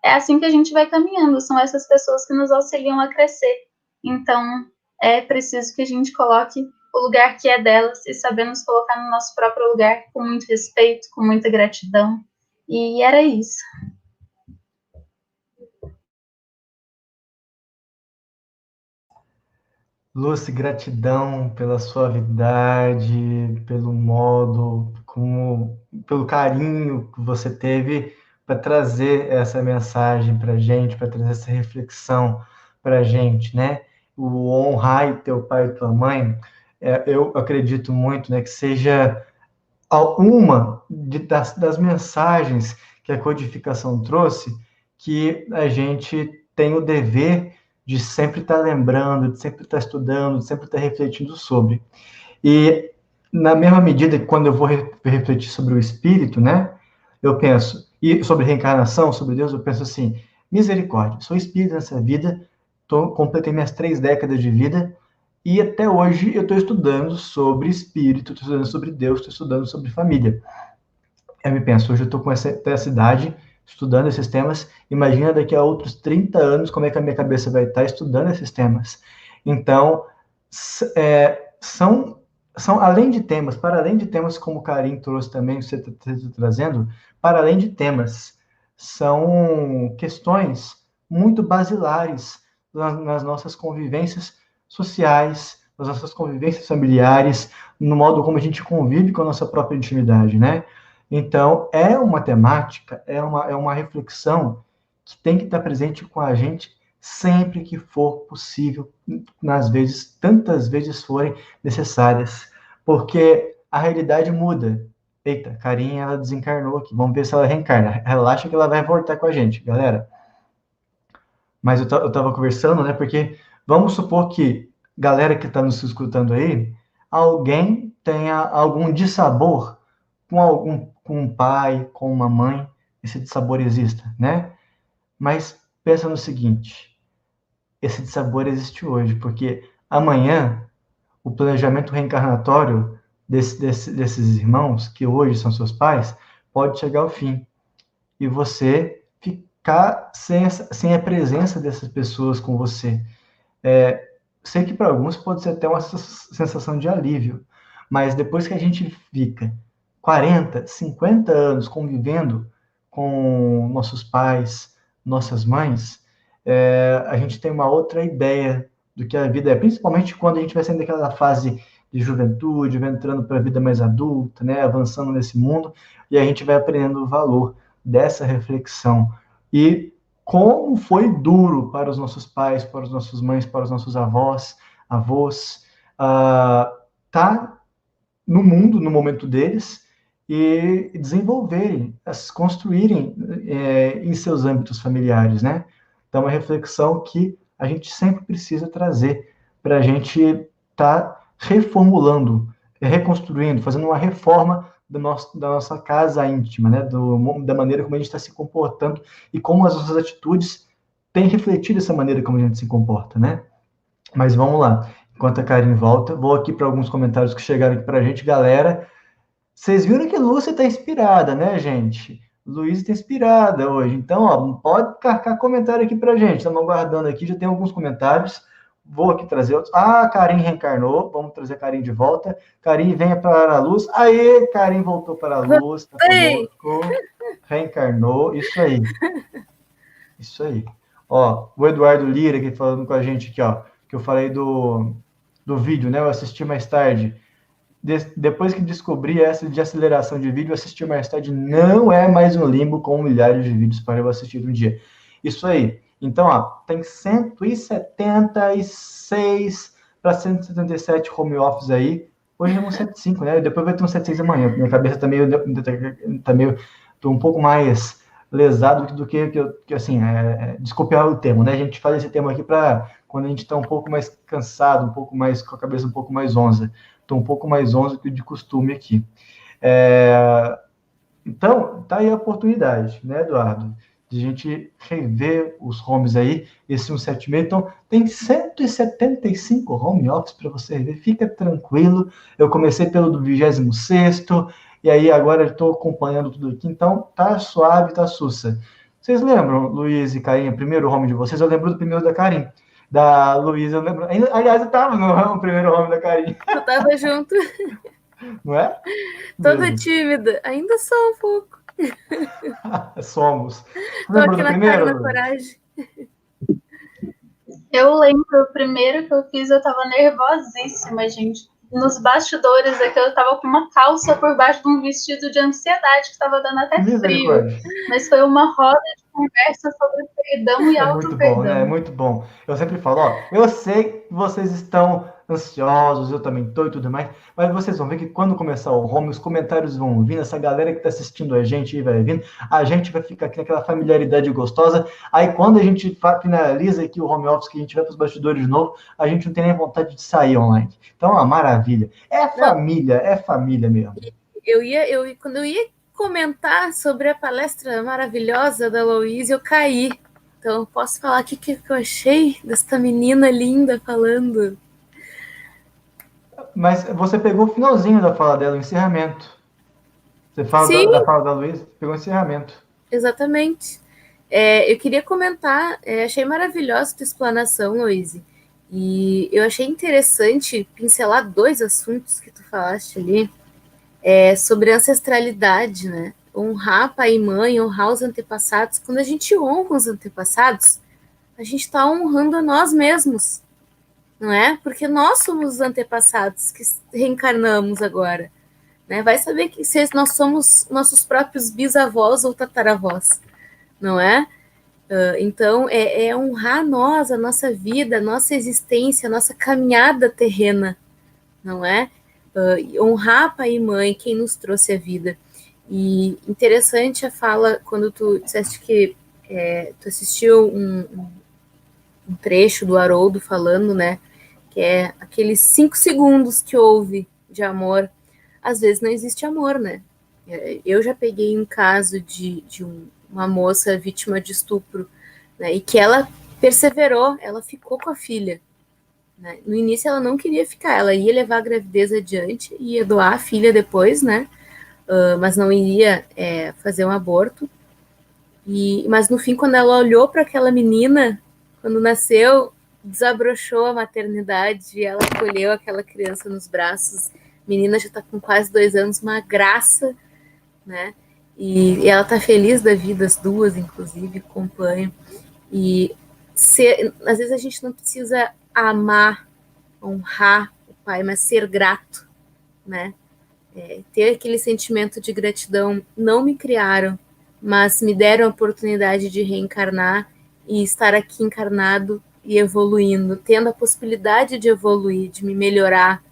é assim que a gente vai caminhando, são essas pessoas que nos auxiliam a crescer. Então, é preciso que a gente coloque o lugar que é delas e sabemos colocar no nosso próprio lugar com muito respeito, com muita gratidão. E era isso. Lúcia, gratidão pela suavidade, pelo modo, pelo carinho que você teve para trazer essa mensagem para a gente, para trazer essa reflexão para a gente, né? O honrar teu pai e tua mãe, eu acredito muito, né, que seja uma das mensagens que a codificação trouxe, que a gente tem o dever de sempre estar lembrando, de sempre estar estudando, de sempre estar refletindo sobre. E, na mesma medida que quando eu vou refletir sobre o espírito, né, eu penso, e sobre reencarnação, sobre Deus, eu penso assim, misericórdia, sou espírito nessa vida, completei minhas 3 décadas de vida, e até hoje eu estou estudando sobre espírito, estou estudando sobre Deus, estou estudando sobre família. Eu me penso, hoje eu estou com essa idade, estudando esses temas, imagina daqui a outros 30 anos como é que a minha cabeça vai estar estudando esses temas. Então, são além de temas, para além de temas como o Karim trouxe também, você está trazendo, para além de temas, são questões muito basilares nas nossas convivências sociais, nas nossas convivências familiares, no modo como a gente convive com a nossa própria intimidade, né? Então, é uma temática, é uma reflexão que tem que estar presente com a gente sempre que for possível, tantas vezes forem necessárias, porque a realidade muda. Eita, Carinha, ela desencarnou aqui, vamos ver se ela reencarna. Relaxa que ela vai voltar com a gente, galera. Mas eu estava conversando, né, porque vamos supor que, galera que está nos escutando aí, alguém tenha algum dissabor com um pai, com uma mãe, esse dissabor exista, né? Mas pensa no seguinte, esse dissabor existe hoje, porque amanhã o planejamento reencarnatório desses irmãos, que hoje são seus pais, pode chegar ao fim. E você ficar sem a presença dessas pessoas com você. Sei que para alguns pode ser até uma sensação de alívio, mas depois que a gente fica 40, 50 anos convivendo com nossos pais, nossas mães, a gente tem uma outra ideia do que a vida é, principalmente quando a gente vai saindo daquela fase de juventude, vai entrando para a vida mais adulta, né, avançando nesse mundo, e a gente vai aprendendo o valor dessa reflexão. E como foi duro para os nossos pais, para os nossos mães, para os nossos avós, tá no mundo, no momento deles, e desenvolverem, construírem em seus âmbitos familiares, né? Então, é uma reflexão que a gente sempre precisa trazer para a gente estar reformulando, reconstruindo, fazendo uma reforma da nossa casa íntima, né? Da maneira como a gente está se comportando e como as nossas atitudes têm refletido essa maneira como a gente se comporta, né? Mas vamos lá. Enquanto a Karen volta, vou aqui para alguns comentários que chegaram aqui para a gente, galera. Vocês viram que a Lúcia está inspirada, né, gente? Luiz está inspirada hoje. Então, ó, pode carcar comentário aqui para a gente. Estamos aguardando aqui, já tem alguns comentários. Vou aqui trazer outros. Ah, Karim reencarnou. Vamos trazer a Karim de volta. Karim, venha para a luz. Aê, Karim voltou para a luz. Tá conosco. Reencarnou. Isso aí. Isso aí. Ó, o Eduardo Lira aqui falando com a gente aqui, ó. Que eu falei do vídeo, né? Eu assisti mais tarde. Depois que descobri essa de aceleração de vídeo, assistir mais tarde não é mais um limbo com milhares de vídeos para eu assistir um dia. Isso aí. Então, ó, tem 176 para 177 home office aí. Hoje é um 75, né? Depois vai ter um 76 amanhã. Minha cabeça tá meio tô um pouco mais lesado do que assim, desculpe o termo, né? A gente faz esse termo aqui para quando a gente está um pouco mais cansado, um pouco mais com a cabeça um pouco mais onza. Estou um pouco mais onza que de costume aqui. Então, tá aí a oportunidade, né, Eduardo? De a gente rever os homes aí, esse 176. Então, tem 175 home office para você rever. Fica tranquilo. Eu comecei pelo do 26º, e aí agora eu estou acompanhando tudo aqui. Então, tá suave, tá sussa. Vocês lembram, Luiz e Carinha, primeiro home de vocês? Eu lembro do primeiro da Karim. Da Luísa, eu lembro. Aliás, eu estava no primeiro home da Karim. Eu estava junto. Não é? Toda tímida. Ainda sou um pouco. Somos. Estou aqui na cara da coragem. Eu lembro, o primeiro que eu fiz, eu estava nervosíssima, gente. nos bastidores aqui eu tava com uma calça por baixo de um vestido de ansiedade que tava dando até frio. Mas foi uma roda de conversa sobre perdão e auto-perdão. Muito bom, né? É muito bom. Eu sempre falo, ó, eu sei que vocês estão ansiosos, eu também tô e tudo mais, mas vocês vão ver que quando começar o home, os comentários vão vindo, essa galera que tá assistindo a gente vai vindo, a gente vai ficar aqui naquela familiaridade gostosa, aí quando a gente finaliza aqui o home office, que a gente vai para os bastidores de novo, a gente não tem nem vontade de sair online. Então, é uma maravilha. É família mesmo. Quando eu ia comentar sobre a palestra maravilhosa da Louise, eu caí. Então, eu posso falar o que eu achei desta menina linda falando. Mas você pegou o finalzinho da fala dela, o encerramento. Você fala da fala da Luísa, pegou o encerramento. Exatamente. Eu queria comentar, achei maravilhosa a tua explanação, Luísa. E eu achei interessante pincelar 2 assuntos que tu falaste ali, sobre ancestralidade, né? Honrar pai e mãe, honrar os antepassados. Quando a gente honra os antepassados, a gente está honrando a nós mesmos, não é? Porque nós somos os antepassados que reencarnamos agora, né? Vai saber que se nós somos nossos próprios bisavós ou tataravós, não é? Então, é honrar nós, a nossa vida, a nossa existência, a nossa caminhada terrena, não é? Honrar pai e mãe, quem nos trouxe a vida. E interessante a fala, quando tu disseste que tu assistiu um trecho do Haroldo falando, né, que é aqueles 5 segundos que houve de amor. Às vezes não existe amor, né? Eu já peguei um caso de uma moça vítima de estupro, né, e que ela perseverou, ela ficou com a filha. Né? No início ela não queria ficar, ela ia levar a gravidez adiante, ia doar a filha depois, né? Mas não iria fazer um aborto. Mas no fim, quando ela olhou para aquela menina, quando nasceu, desabrochou a maternidade, ela acolheu aquela criança nos braços. A menina já está com quase 2 anos, uma graça, né? E ela está feliz da vida, as duas, inclusive, acompanham. E às vezes a gente não precisa amar, honrar o pai, mas ser grato, né? Ter aquele sentimento de gratidão. Não me criaram, mas me deram a oportunidade de reencarnar e estar aqui encarnado e evoluindo, tendo a possibilidade de evoluir, de me melhorar,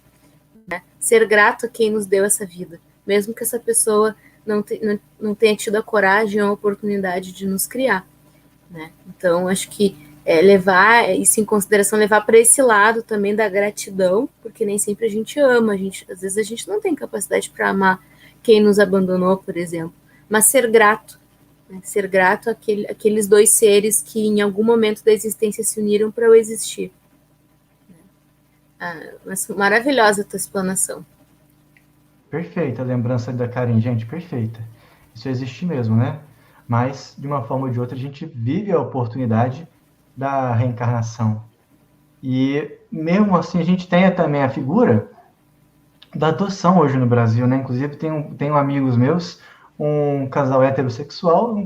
né? Ser grato a quem nos deu essa vida, mesmo que essa pessoa não tenha tido a coragem ou a oportunidade de nos criar, né? Então, acho que levar isso em consideração, levar para esse lado também da gratidão, porque nem sempre a gente ama, às vezes a gente não tem capacidade para amar quem nos abandonou, por exemplo, mas ser grato, né? Ser grato àqueles 2 seres que em algum momento da existência se uniram para eu existir. Mas maravilhosa a tua explanação. Perfeita a lembrança da Karen, gente, perfeita. Isso existe mesmo, né? Mas, de uma forma ou de outra, a gente vive a oportunidade da reencarnação. E, mesmo assim, a gente tem também a figura da adoção hoje no Brasil, né? Inclusive, tenho amigos meus, um casal heterossexual, um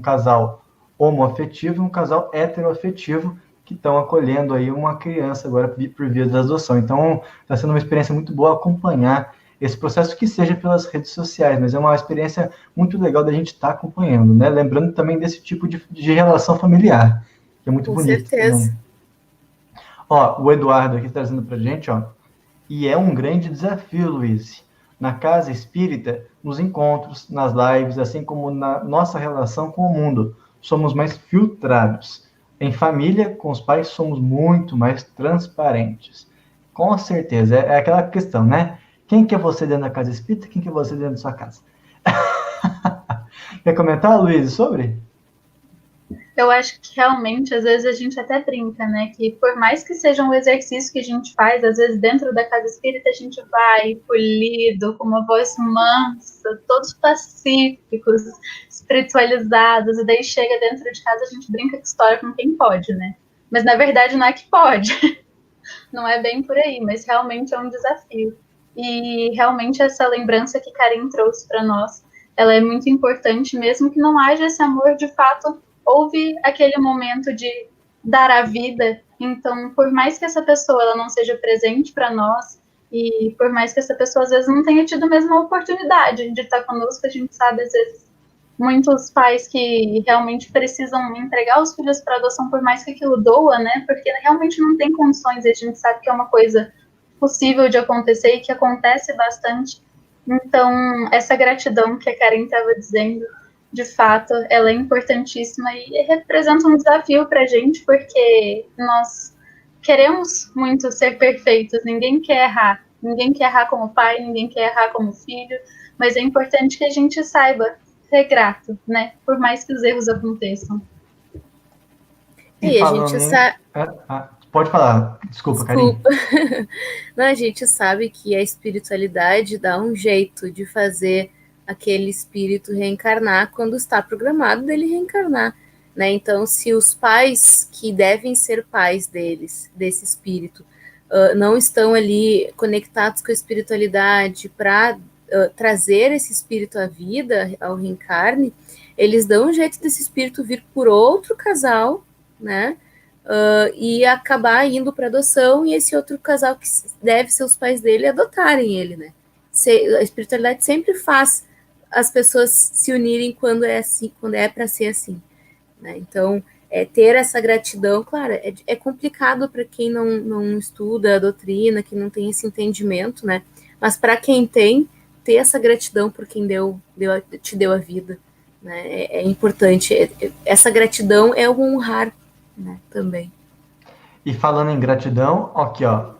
casal homoafetivo e um casal heteroafetivo, que estão acolhendo aí uma criança agora por via da adoção. Então, está sendo uma experiência muito boa acompanhar esse processo, que seja pelas redes sociais, mas é uma experiência muito legal da gente estar acompanhando, né? Lembrando também desse tipo de relação familiar, que é muito bonito. Com certeza. Né? Ó, o Eduardo aqui trazendo pra gente, ó, e é um grande desafio, Luiz, na casa espírita, nos encontros, nas lives, assim como na nossa relação com o mundo. Somos mais filtrados. Em família, com os pais, somos muito mais transparentes. Com certeza, é aquela questão, né? Quem que é você dentro da casa espírita? Quem que é você dentro da sua casa? Quer comentar, Luiz, sobre? Eu acho que realmente, às vezes a gente até brinca, né? Que por mais que seja um exercício que a gente faz, às vezes dentro da casa espírita a gente vai polido, com uma voz mansa, todos pacíficos, espiritualizados, e daí chega dentro de casa, a gente brinca com história com quem pode, né? Mas na verdade não é que pode. Não é bem por aí, mas realmente é um desafio. E realmente essa lembrança que Karen trouxe para nós, ela é muito importante, mesmo que não haja esse amor de fato. Houve aquele momento de dar a vida, então, por mais que essa pessoa ela não seja presente para nós, E por mais que essa pessoa às vezes não tenha tido a mesma oportunidade de estar conosco, a gente sabe às vezes muitos pais que realmente precisam entregar os filhos para adoção, por mais que aquilo doa, né? Porque realmente não tem condições, e a gente sabe que é uma coisa possível de acontecer e que acontece bastante. Então, essa gratidão que a Karen estava dizendo, de fato, ela é importantíssima e representa um desafio para a gente, porque nós queremos muito ser perfeitos, ninguém quer errar como pai, ninguém quer errar como filho, mas é importante que a gente saiba ser grato, né? Por mais que os erros aconteçam. E a gente sabe. Pode falar, desculpa. Karine. Não, a gente sabe que a espiritualidade dá um jeito de fazer aquele espírito reencarnar quando está programado dele reencarnar, né? Então, se os pais que devem ser pais desse espírito, não estão ali conectados com a espiritualidade para trazer esse espírito à vida, ao reencarne, eles dão um jeito desse espírito vir por outro casal, né? E acabar indo para adoção, e esse outro casal que deve ser os pais dele adotarem ele, né? A espiritualidade sempre faz as pessoas se unirem quando é assim, quando é para ser assim, né? Então, ter essa gratidão, claro, é complicado para quem não estuda a doutrina, que não tem esse entendimento, né? Mas para quem tem, ter essa gratidão por quem te deu a vida, né? É importante. Essa gratidão é o honrar, né, também. E falando em gratidão, aqui ó,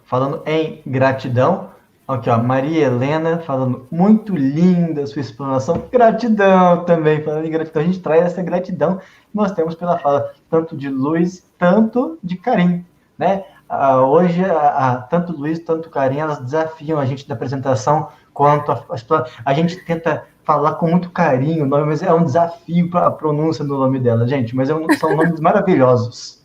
Maria Helena falando muito linda a sua explanação, gratidão também, falando em gratidão, a gente traz essa gratidão que nós temos pela fala, tanto de Luiz, tanto de Karim, né? Hoje, tanto Luiz, tanto Karim, elas desafiam a gente da apresentação, quanto a gente tenta falar com muito carinho o nome, mas é um desafio para a pronúncia do nome dela, gente, mas são nomes maravilhosos.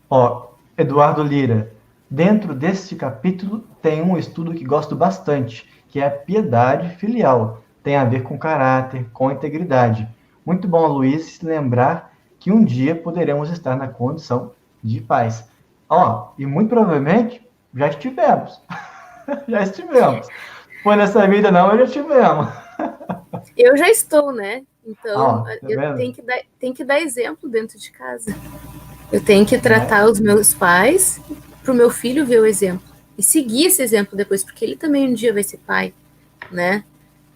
Ó, Eduardo Lira, dentro deste capítulo tem um estudo que gosto bastante, que é a piedade filial. Tem a ver com caráter, com integridade. Muito bom, Luiz, se lembrar que um dia poderemos estar na condição de pais. Ó, e muito provavelmente já estivemos. Já estivemos. Foi nessa vida não, mas já estivemos. Eu já estou, né? Então, tá eu tenho que dar exemplo dentro de casa. Eu tenho que tratar os meus pais para o meu filho ver o exemplo. E seguir esse exemplo depois, porque ele também um dia vai ser pai, né?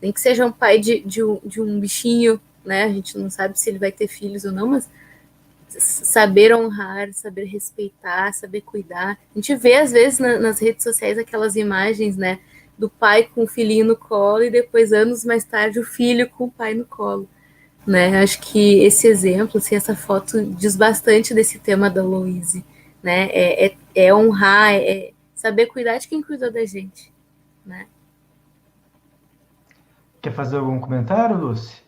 Nem que seja um pai de um bichinho, né? A gente não sabe se ele vai ter filhos ou não, mas saber honrar, saber respeitar, saber cuidar. A gente vê, às vezes, nas redes sociais aquelas imagens, né? Do pai com o filhinho no colo e depois, anos mais tarde, o filho com o pai no colo. Né? Acho que esse exemplo, assim, essa foto diz bastante desse tema da Louise, né? É honrar, é saber cuidar de quem cuidou da gente, né? Quer fazer algum comentário, Lúcia?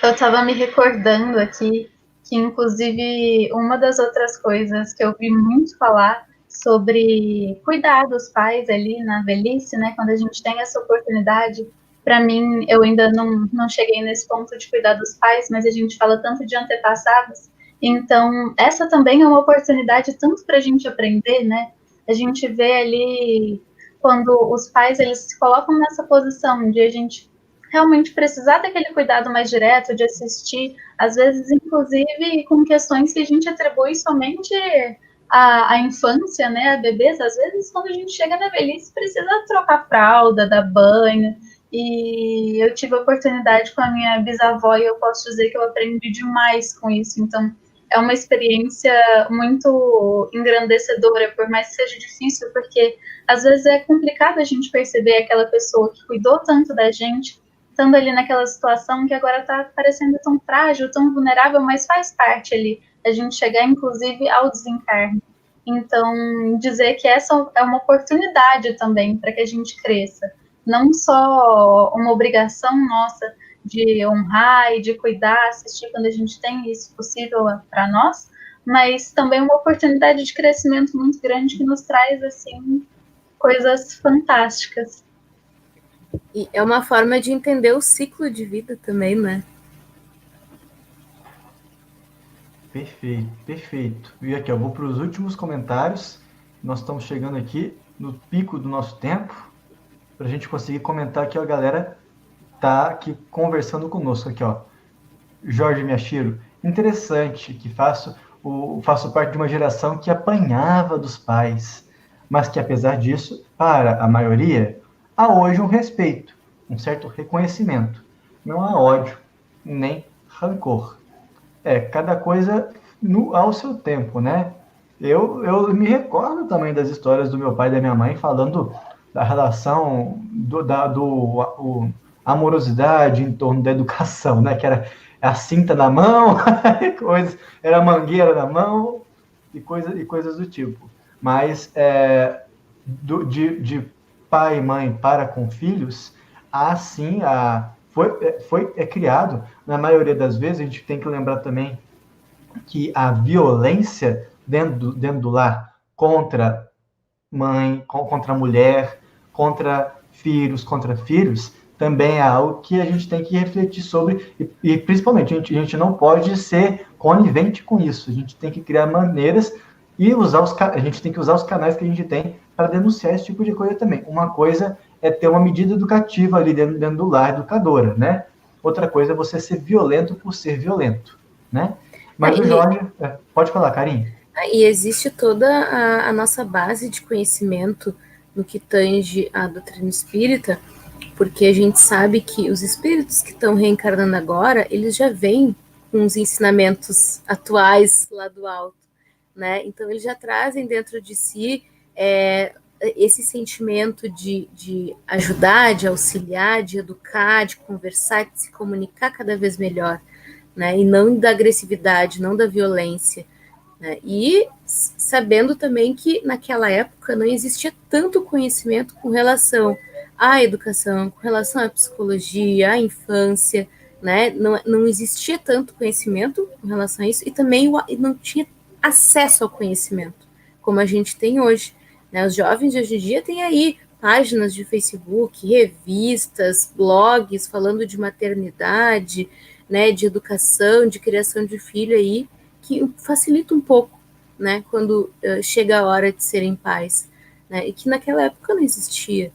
Eu estava me recordando aqui que, inclusive, uma das outras coisas que eu vi muito falar sobre cuidar dos pais ali na velhice, né? Quando a gente tem essa oportunidade. Para mim, eu ainda não cheguei nesse ponto de cuidar dos pais, mas a gente fala tanto de antepassados. Então, essa também é uma oportunidade tanto para a gente aprender, né? A gente vê ali quando os pais eles se colocam nessa posição de a gente realmente precisar daquele cuidado mais direto, de assistir, às vezes, inclusive, com questões que a gente atribui somente à infância, né, a bebês, às vezes, quando a gente chega na velhice, precisa trocar fralda, dar banho, e eu tive a oportunidade com a minha bisavó e eu posso dizer que eu aprendi demais com isso, então é uma experiência muito engrandecedora, por mais que seja difícil, porque às vezes é complicado a gente perceber aquela pessoa que cuidou tanto da gente, estando ali naquela situação que agora está parecendo tão frágil, tão vulnerável, mas faz parte ali a gente chegar, inclusive, ao desencarne. Então, dizer que essa é uma oportunidade também para que a gente cresça. Não só uma obrigação nossa de honrar e de cuidar, assistir quando a gente tem isso possível para nós, mas também uma oportunidade de crescimento muito grande que nos traz, assim, coisas fantásticas. E é uma forma de entender o ciclo de vida também, né? Perfeito, perfeito. E aqui, eu vou para os últimos comentários. Nós estamos chegando aqui no pico do nosso tempo, para a gente conseguir comentar aqui, ó, a galera tá aqui conversando conosco aqui, ó. Jorge Miyashiro, interessante que faço parte de uma geração que apanhava dos pais, mas que apesar disso, para a maioria, há hoje um respeito, um certo reconhecimento. Não há ódio, nem rancor. Cada coisa ao seu tempo, né? Eu me recordo também das histórias do meu pai e da minha mãe falando da relação, amorosidade em torno da educação, né? Que era a cinta na mão, era a mangueira na mão e coisas do tipo. Mas de pai e mãe para com filhos, assim, foi criado, na maioria das vezes, a gente tem que lembrar também que a violência dentro do lar contra mãe, contra mulher, contra filhos, também é algo que a gente tem que refletir sobre e principalmente, a gente não pode ser conivente com isso, a gente tem que criar maneiras e a gente tem que usar os canais que a gente tem para denunciar esse tipo de coisa também. Uma coisa é ter uma medida educativa ali dentro do lar, educadora, né? Outra coisa é você ser violento por ser violento, né? Mas o Jorge... Pode falar, Karim. E existe toda a nossa base de conhecimento no que tange a doutrina espírita, porque a gente sabe que os espíritos que estão reencarnando agora, eles já vêm com os ensinamentos atuais lá do alto, né? Então, eles já trazem dentro de si esse sentimento de ajudar, de auxiliar, de educar, de conversar, de se comunicar cada vez melhor, né? E não da agressividade, não da violência, né? E sabendo também que naquela época não existia tanto conhecimento com relação à educação, com relação à psicologia, à infância, né? Não existia tanto conhecimento com relação a isso, e também não tinha acesso ao conhecimento, como a gente tem hoje, né? Os jovens de hoje em dia têm aí páginas de Facebook, revistas, blogs falando de maternidade, né, de educação, de criação de filho aí, que facilita um pouco, né, quando chega a hora de serem pais, né, e que naquela época não existia,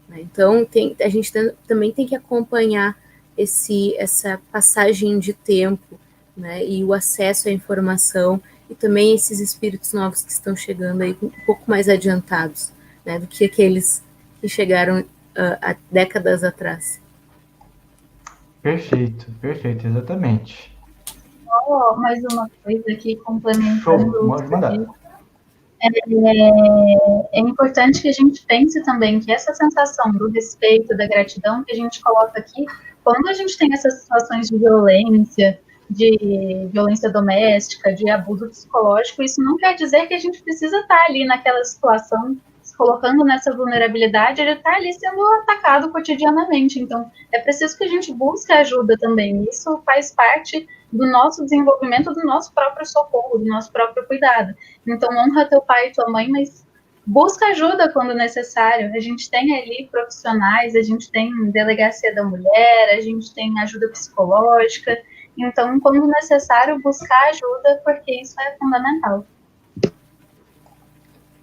né? Então a gente também tem que acompanhar essa passagem de tempo, né, e o acesso à informação, e também esses espíritos novos que estão chegando aí um pouco mais adiantados, né, do que aqueles que chegaram há décadas atrás. Perfeito, exatamente. Mais uma coisa aqui, complementando. Pode mandar. É importante que a gente pense também que essa sensação do respeito, da gratidão que a gente coloca aqui, quando a gente tem essas situações de violência doméstica, de abuso psicológico, isso não quer dizer que a gente precisa estar ali naquela situação, se colocando nessa vulnerabilidade, ele está ali sendo atacado cotidianamente. Então, é preciso que a gente busque ajuda também. Isso faz parte do nosso desenvolvimento, do nosso próprio socorro, do nosso próprio cuidado. Então, honra teu pai e tua mãe, mas busca ajuda quando necessário. A gente tem ali profissionais, a gente tem delegacia da mulher, a gente tem ajuda psicológica. Então, quando necessário, buscar ajuda, porque isso é fundamental.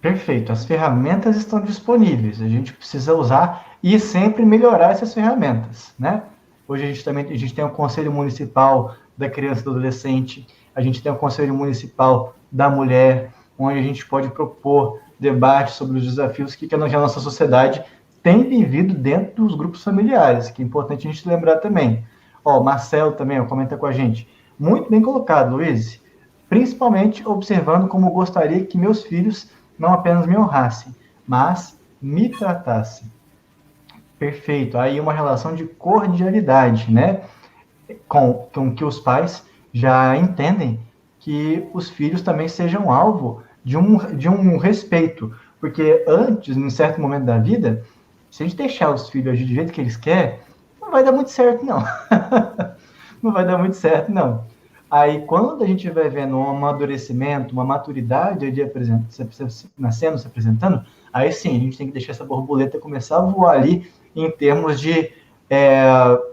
Perfeito. As ferramentas estão disponíveis. A gente precisa usar e sempre melhorar essas ferramentas, né? Hoje a gente tem o Conselho Municipal da Criança e do Adolescente, a gente tem o Conselho Municipal da Mulher, onde a gente pode propor debates sobre os desafios que a nossa sociedade tem vivido dentro dos grupos familiares, que é importante a gente lembrar também. Marcelo também comenta com a gente. Muito bem colocado, Luiz. Principalmente observando como gostaria que meus filhos não apenas me honrassem, mas me tratassem. Perfeito. Aí uma relação de cordialidade, né? Com que os pais já entendem que os filhos também sejam alvo de um respeito. Porque antes, em certo momento da vida, se a gente deixar os filhos agir do jeito que eles querem, não vai dar muito certo, não. Não vai dar muito certo, não. Aí, quando a gente vai vendo um amadurecimento, uma maturidade se apresentando, aí sim, a gente tem que deixar essa borboleta começar a voar ali em termos de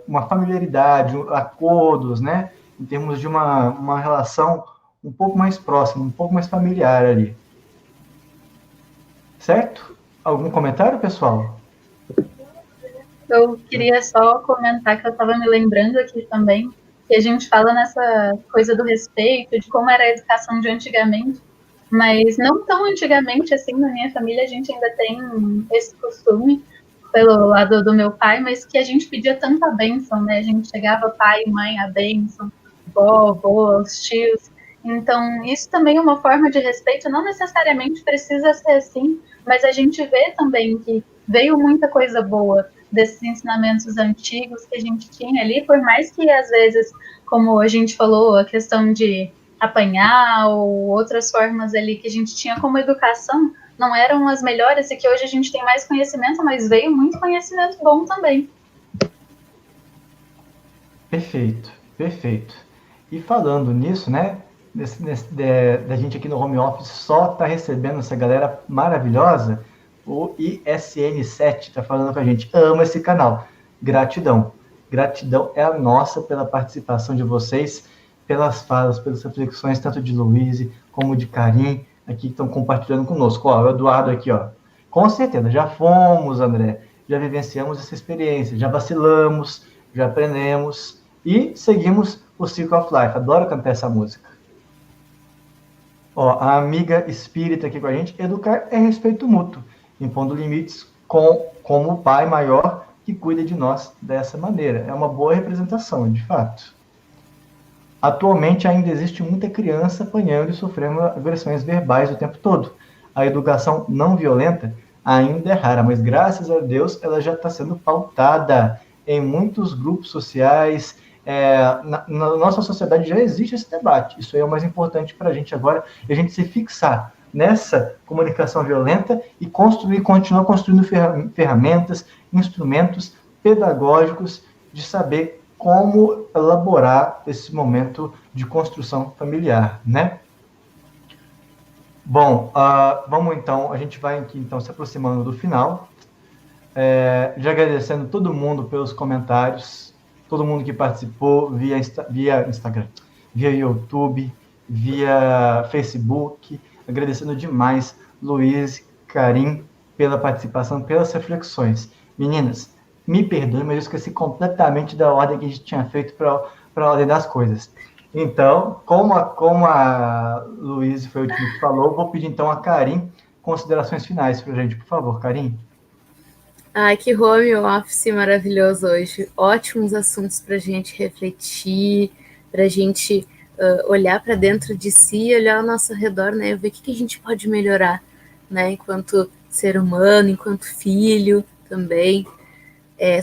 uma familiaridade, acordos, né? Em termos de uma relação um pouco mais próximo, um pouco mais familiar ali. Certo? Algum comentário, pessoal? Eu queria só comentar que eu estava me lembrando aqui também, que a gente fala nessa coisa do respeito, de como era a educação de antigamente, mas não tão antigamente assim, na minha família a gente ainda tem esse costume, pelo lado do meu pai, mas que a gente pedia tanta bênção, né? A gente chegava pai e mãe, a bênção, vó, avô, os tios. Então, isso também é uma forma de respeito, não necessariamente precisa ser assim, mas a gente vê também que veio muita coisa boa desses ensinamentos antigos que a gente tinha ali, por mais que às vezes, como a gente falou, a questão de apanhar ou outras formas ali que a gente tinha como educação, não eram as melhores e que hoje a gente tem mais conhecimento, mas veio muito conhecimento bom também. Perfeito, perfeito. E falando nisso, né, da gente aqui no home office só tá recebendo essa galera maravilhosa, o ISN7 tá falando com a gente, ama esse canal, gratidão. Gratidão é a nossa pela participação de vocês, pelas falas, pelas reflexões, tanto de Luiz como de Karim, aqui que estão compartilhando conosco. Ó, o Eduardo aqui, ó. Com certeza, já fomos, André, já vivenciamos essa experiência, já vacilamos, já aprendemos e seguimos o Circle of Life. Adoro cantar essa música. Ó, a amiga espírita aqui com a gente, educar é respeito mútuo, impondo limites como o pai maior que cuida de nós dessa maneira. É uma boa representação, de fato. Atualmente ainda existe muita criança apanhando e sofrendo agressões verbais o tempo todo. A educação não violenta ainda é rara, mas graças a Deus ela já está sendo pautada em muitos grupos sociais. Na nossa sociedade já existe esse debate. Isso aí é o mais importante para a gente agora, é a gente se fixar nessa comunicação violenta e continuar construindo ferramentas, instrumentos pedagógicos de saber como elaborar esse momento de construção familiar, né? Bom, vamos então, a gente vai aqui então se aproximando do final, já agradecendo todo mundo pelos comentários, todo mundo que participou via Instagram, via YouTube, via Facebook, agradecendo demais Luiz, Karim, pela participação, pelas reflexões. Meninas, me perdoe, mas eu esqueci completamente da ordem que a gente tinha feito para a ordem das coisas. Então, como a Luiz foi o último que falou, vou pedir então a Karim considerações finais para a gente, por favor, Karim. Ai, que home office maravilhoso hoje. Ótimos assuntos para a gente refletir, para a gente olhar para dentro de si, olhar ao nosso redor, né? Ver o que a gente pode melhorar, né? Enquanto ser humano, enquanto filho também.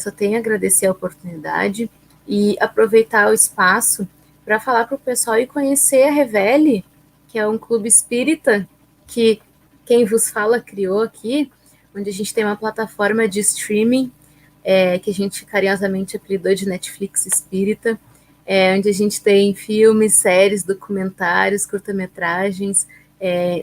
Só tenho a agradecer a oportunidade e aproveitar o espaço para falar para o pessoal e conhecer a Revele, que é um clube espírita que quem vos fala criou aqui, onde a gente tem uma plataforma de streaming, que a gente carinhosamente apelidou de Netflix Espírita, onde a gente tem filmes, séries, documentários, curta-metragens,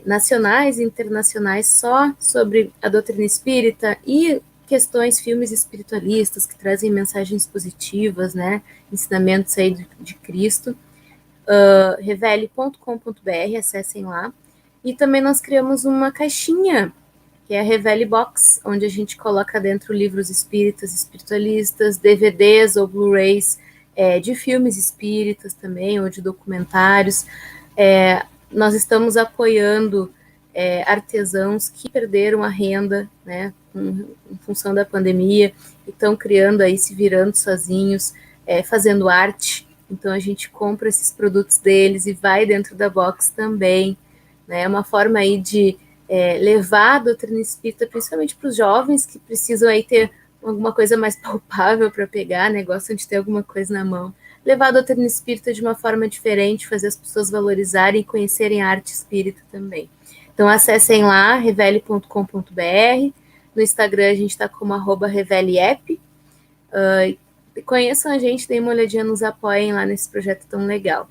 nacionais e internacionais só sobre a doutrina espírita e questões, filmes espiritualistas que trazem mensagens positivas, né, ensinamentos aí de Cristo, revele.com.br, acessem lá, e também nós criamos uma caixinha, que é a Revele Box, onde a gente coloca dentro livros espíritas, espiritualistas, DVDs ou Blu-rays de filmes espíritas também, ou de documentários. Nós estamos apoiando artesãos que perderam a renda, né, em função da pandemia, e estão criando aí, se virando sozinhos, fazendo arte. Então a gente compra esses produtos deles e vai dentro da box também, né? É uma forma aí de levar a doutrina espírita, principalmente para os jovens que precisam aí ter alguma coisa mais palpável para pegar, né? Gostam de ter alguma coisa na mão. Levar a doutrina espírita de uma forma diferente, fazer as pessoas valorizarem e conhecerem a arte espírita também. Então acessem lá, revele.com.br. No Instagram a gente está como @reveleapp. Conheçam a gente, deem uma olhadinha, nos apoiem lá nesse projeto tão legal.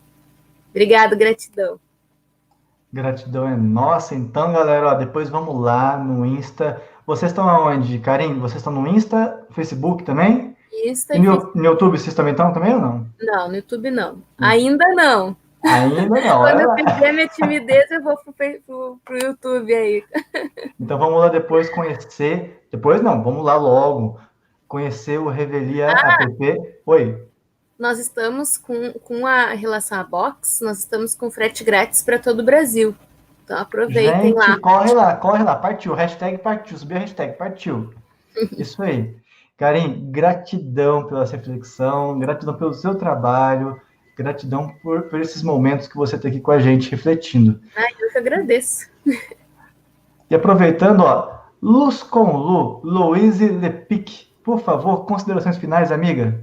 Obrigado, gratidão. Gratidão é nossa. Então, galera, depois vamos lá no Insta. Vocês estão aonde, Karim? Vocês estão no Insta, Facebook também? Insta e no YouTube vocês também estão também ou não? Não, no YouTube não. Ainda não. Ainda não. Quando eu perder minha timidez, eu vou pro YouTube aí. Então vamos lá depois conhecer. Depois não, vamos lá logo. Conhecer o Revelia app. Oi. Nós estamos com a relação à box, nós estamos com frete grátis para todo o Brasil. Então aproveitem lá. Gente, corre lá. Partiu. Hashtag partiu. Subiu a hashtag, partiu. Isso aí. Karim, gratidão pela sua reflexão, gratidão pelo seu trabalho, gratidão por esses momentos que você está aqui com a gente refletindo. Eu que agradeço. E aproveitando, ó, Luz com Lu, Louise Lepic, por favor, considerações finais, amiga?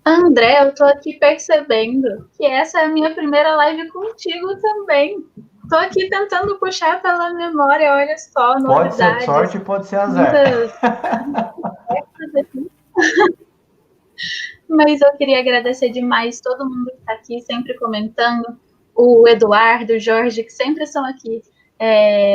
André, eu tô aqui percebendo que essa é a minha primeira live contigo também. Tô aqui tentando puxar pela memória, olha só, novidades. Pode ser sorte, pode ser azar. Mas eu queria agradecer demais todo mundo que está aqui, sempre comentando. O Eduardo, o Jorge, que sempre são aqui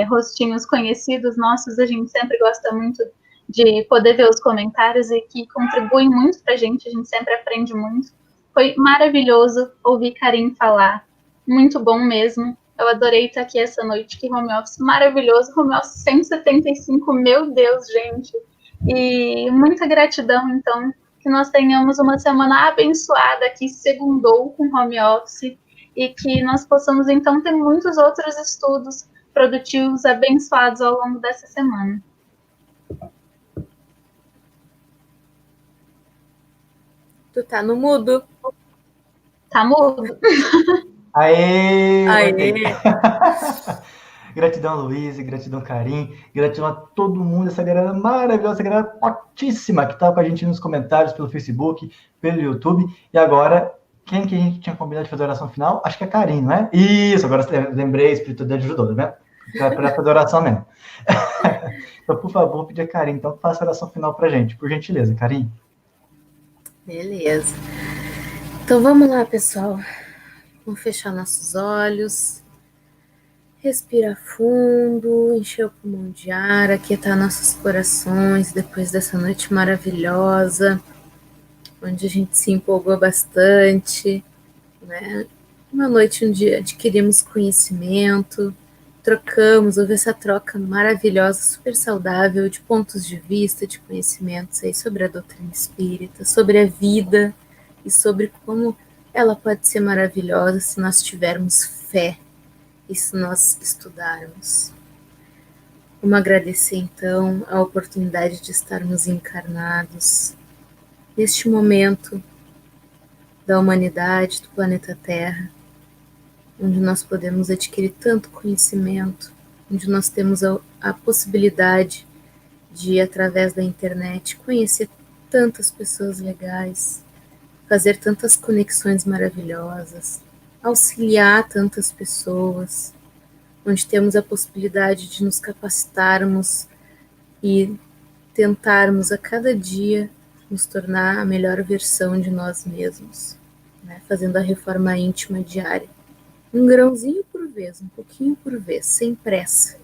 rostinhos conhecidos nossos. A gente sempre gosta muito de poder ver os comentários e que contribuem muito para a gente sempre aprende muito. Foi maravilhoso ouvir Karim falar, muito bom mesmo. Eu adorei estar aqui essa noite, que home office maravilhoso, home office 175, meu Deus, gente. E muita gratidão, então, que nós tenhamos uma semana abençoada que segundou com home office e que nós possamos, então, ter muitos outros estudos produtivos abençoados ao longo dessa semana. Tu tá no mudo? Tá mudo? Aê! Aê! Gratidão, Luiz, gratidão, Karim, gratidão a todo mundo, essa galera maravilhosa, essa galera fortíssima que estava com a gente nos comentários pelo Facebook, pelo YouTube. E agora, quem que a gente tinha combinado de fazer a oração final? Acho que é Karim, não é? Isso, agora lembrei, Espírito de ajudou, tá vendo? Para fazer a oração mesmo. Então, por favor, vou pedir a Karim, então, faça a oração final pra gente, por gentileza, Karim. Beleza. Então vamos lá, pessoal. Vamos fechar nossos olhos. Respira fundo, encher o pulmão de ar, aquietar nossos corações depois dessa noite maravilhosa, onde a gente se empolgou bastante, né? Uma noite onde adquirimos conhecimento, houve essa troca maravilhosa, super saudável, de pontos de vista, de conhecimentos aí sobre a doutrina espírita, sobre a vida e sobre como ela pode ser maravilhosa se nós tivermos fé e se nós estudarmos. Vamos agradecer, então, a oportunidade de estarmos encarnados neste momento da humanidade, do planeta Terra, onde nós podemos adquirir tanto conhecimento, onde nós temos a possibilidade de, através da internet, conhecer tantas pessoas legais, fazer tantas conexões maravilhosas, auxiliar tantas pessoas, onde temos a possibilidade de nos capacitarmos e tentarmos a cada dia nos tornar a melhor versão de nós mesmos, né? Fazendo a reforma íntima diária. Um grãozinho por vez, um pouquinho por vez, sem pressa,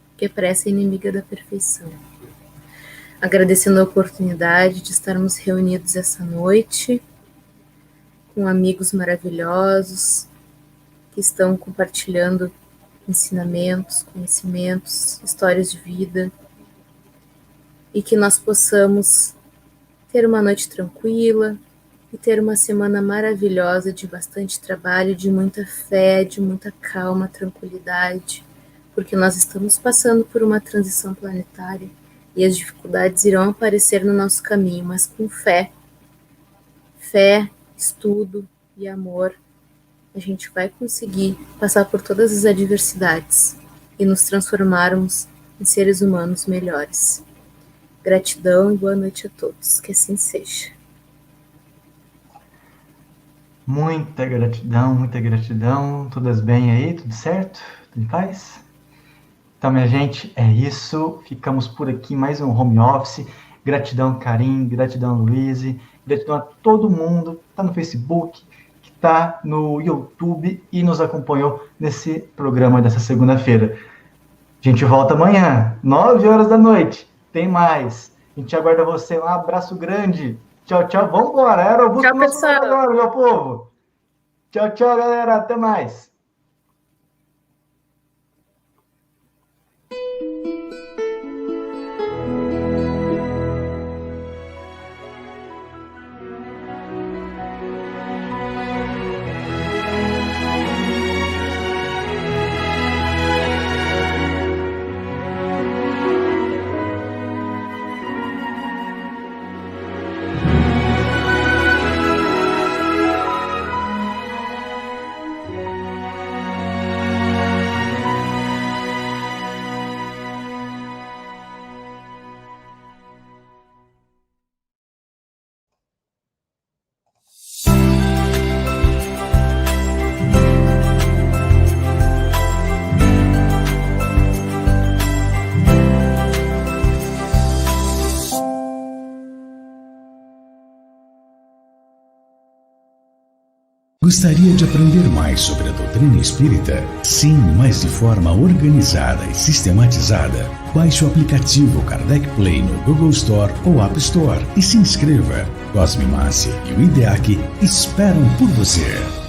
porque pressa é inimiga da perfeição. Agradecendo a oportunidade de estarmos reunidos essa noite, com amigos maravilhosos, que estão compartilhando ensinamentos, conhecimentos, histórias de vida, e que nós possamos ter uma noite tranquila, e ter uma semana maravilhosa de bastante trabalho, de muita fé, de muita calma, tranquilidade, porque nós estamos passando por uma transição planetária e as dificuldades irão aparecer no nosso caminho, mas com fé, estudo e amor, a gente vai conseguir passar por todas as adversidades e nos transformarmos em seres humanos melhores. Gratidão e boa noite a todos, que assim seja. Muita gratidão. Todas bem aí? Tudo certo? Tudo em paz? Então, minha gente, é isso. Ficamos por aqui, mais um home office. Gratidão, Karim, gratidão, Luiz, gratidão a todo mundo que está no Facebook, que está no YouTube e nos acompanhou nesse programa dessa segunda-feira. A gente volta amanhã, 9 horas da noite. Tem mais. A gente aguarda você. Um abraço grande. Tchau, tchau. Vamos embora. Aerobus tchau, pessoal. Agora, meu povo. Tchau, tchau, galera. Até mais. Gostaria de aprender mais sobre a doutrina espírita? Sim, mas de forma organizada e sistematizada. Baixe o aplicativo Kardec Play no Google Store ou App Store e se inscreva. Cosme Massi e o IDEAC esperam por você.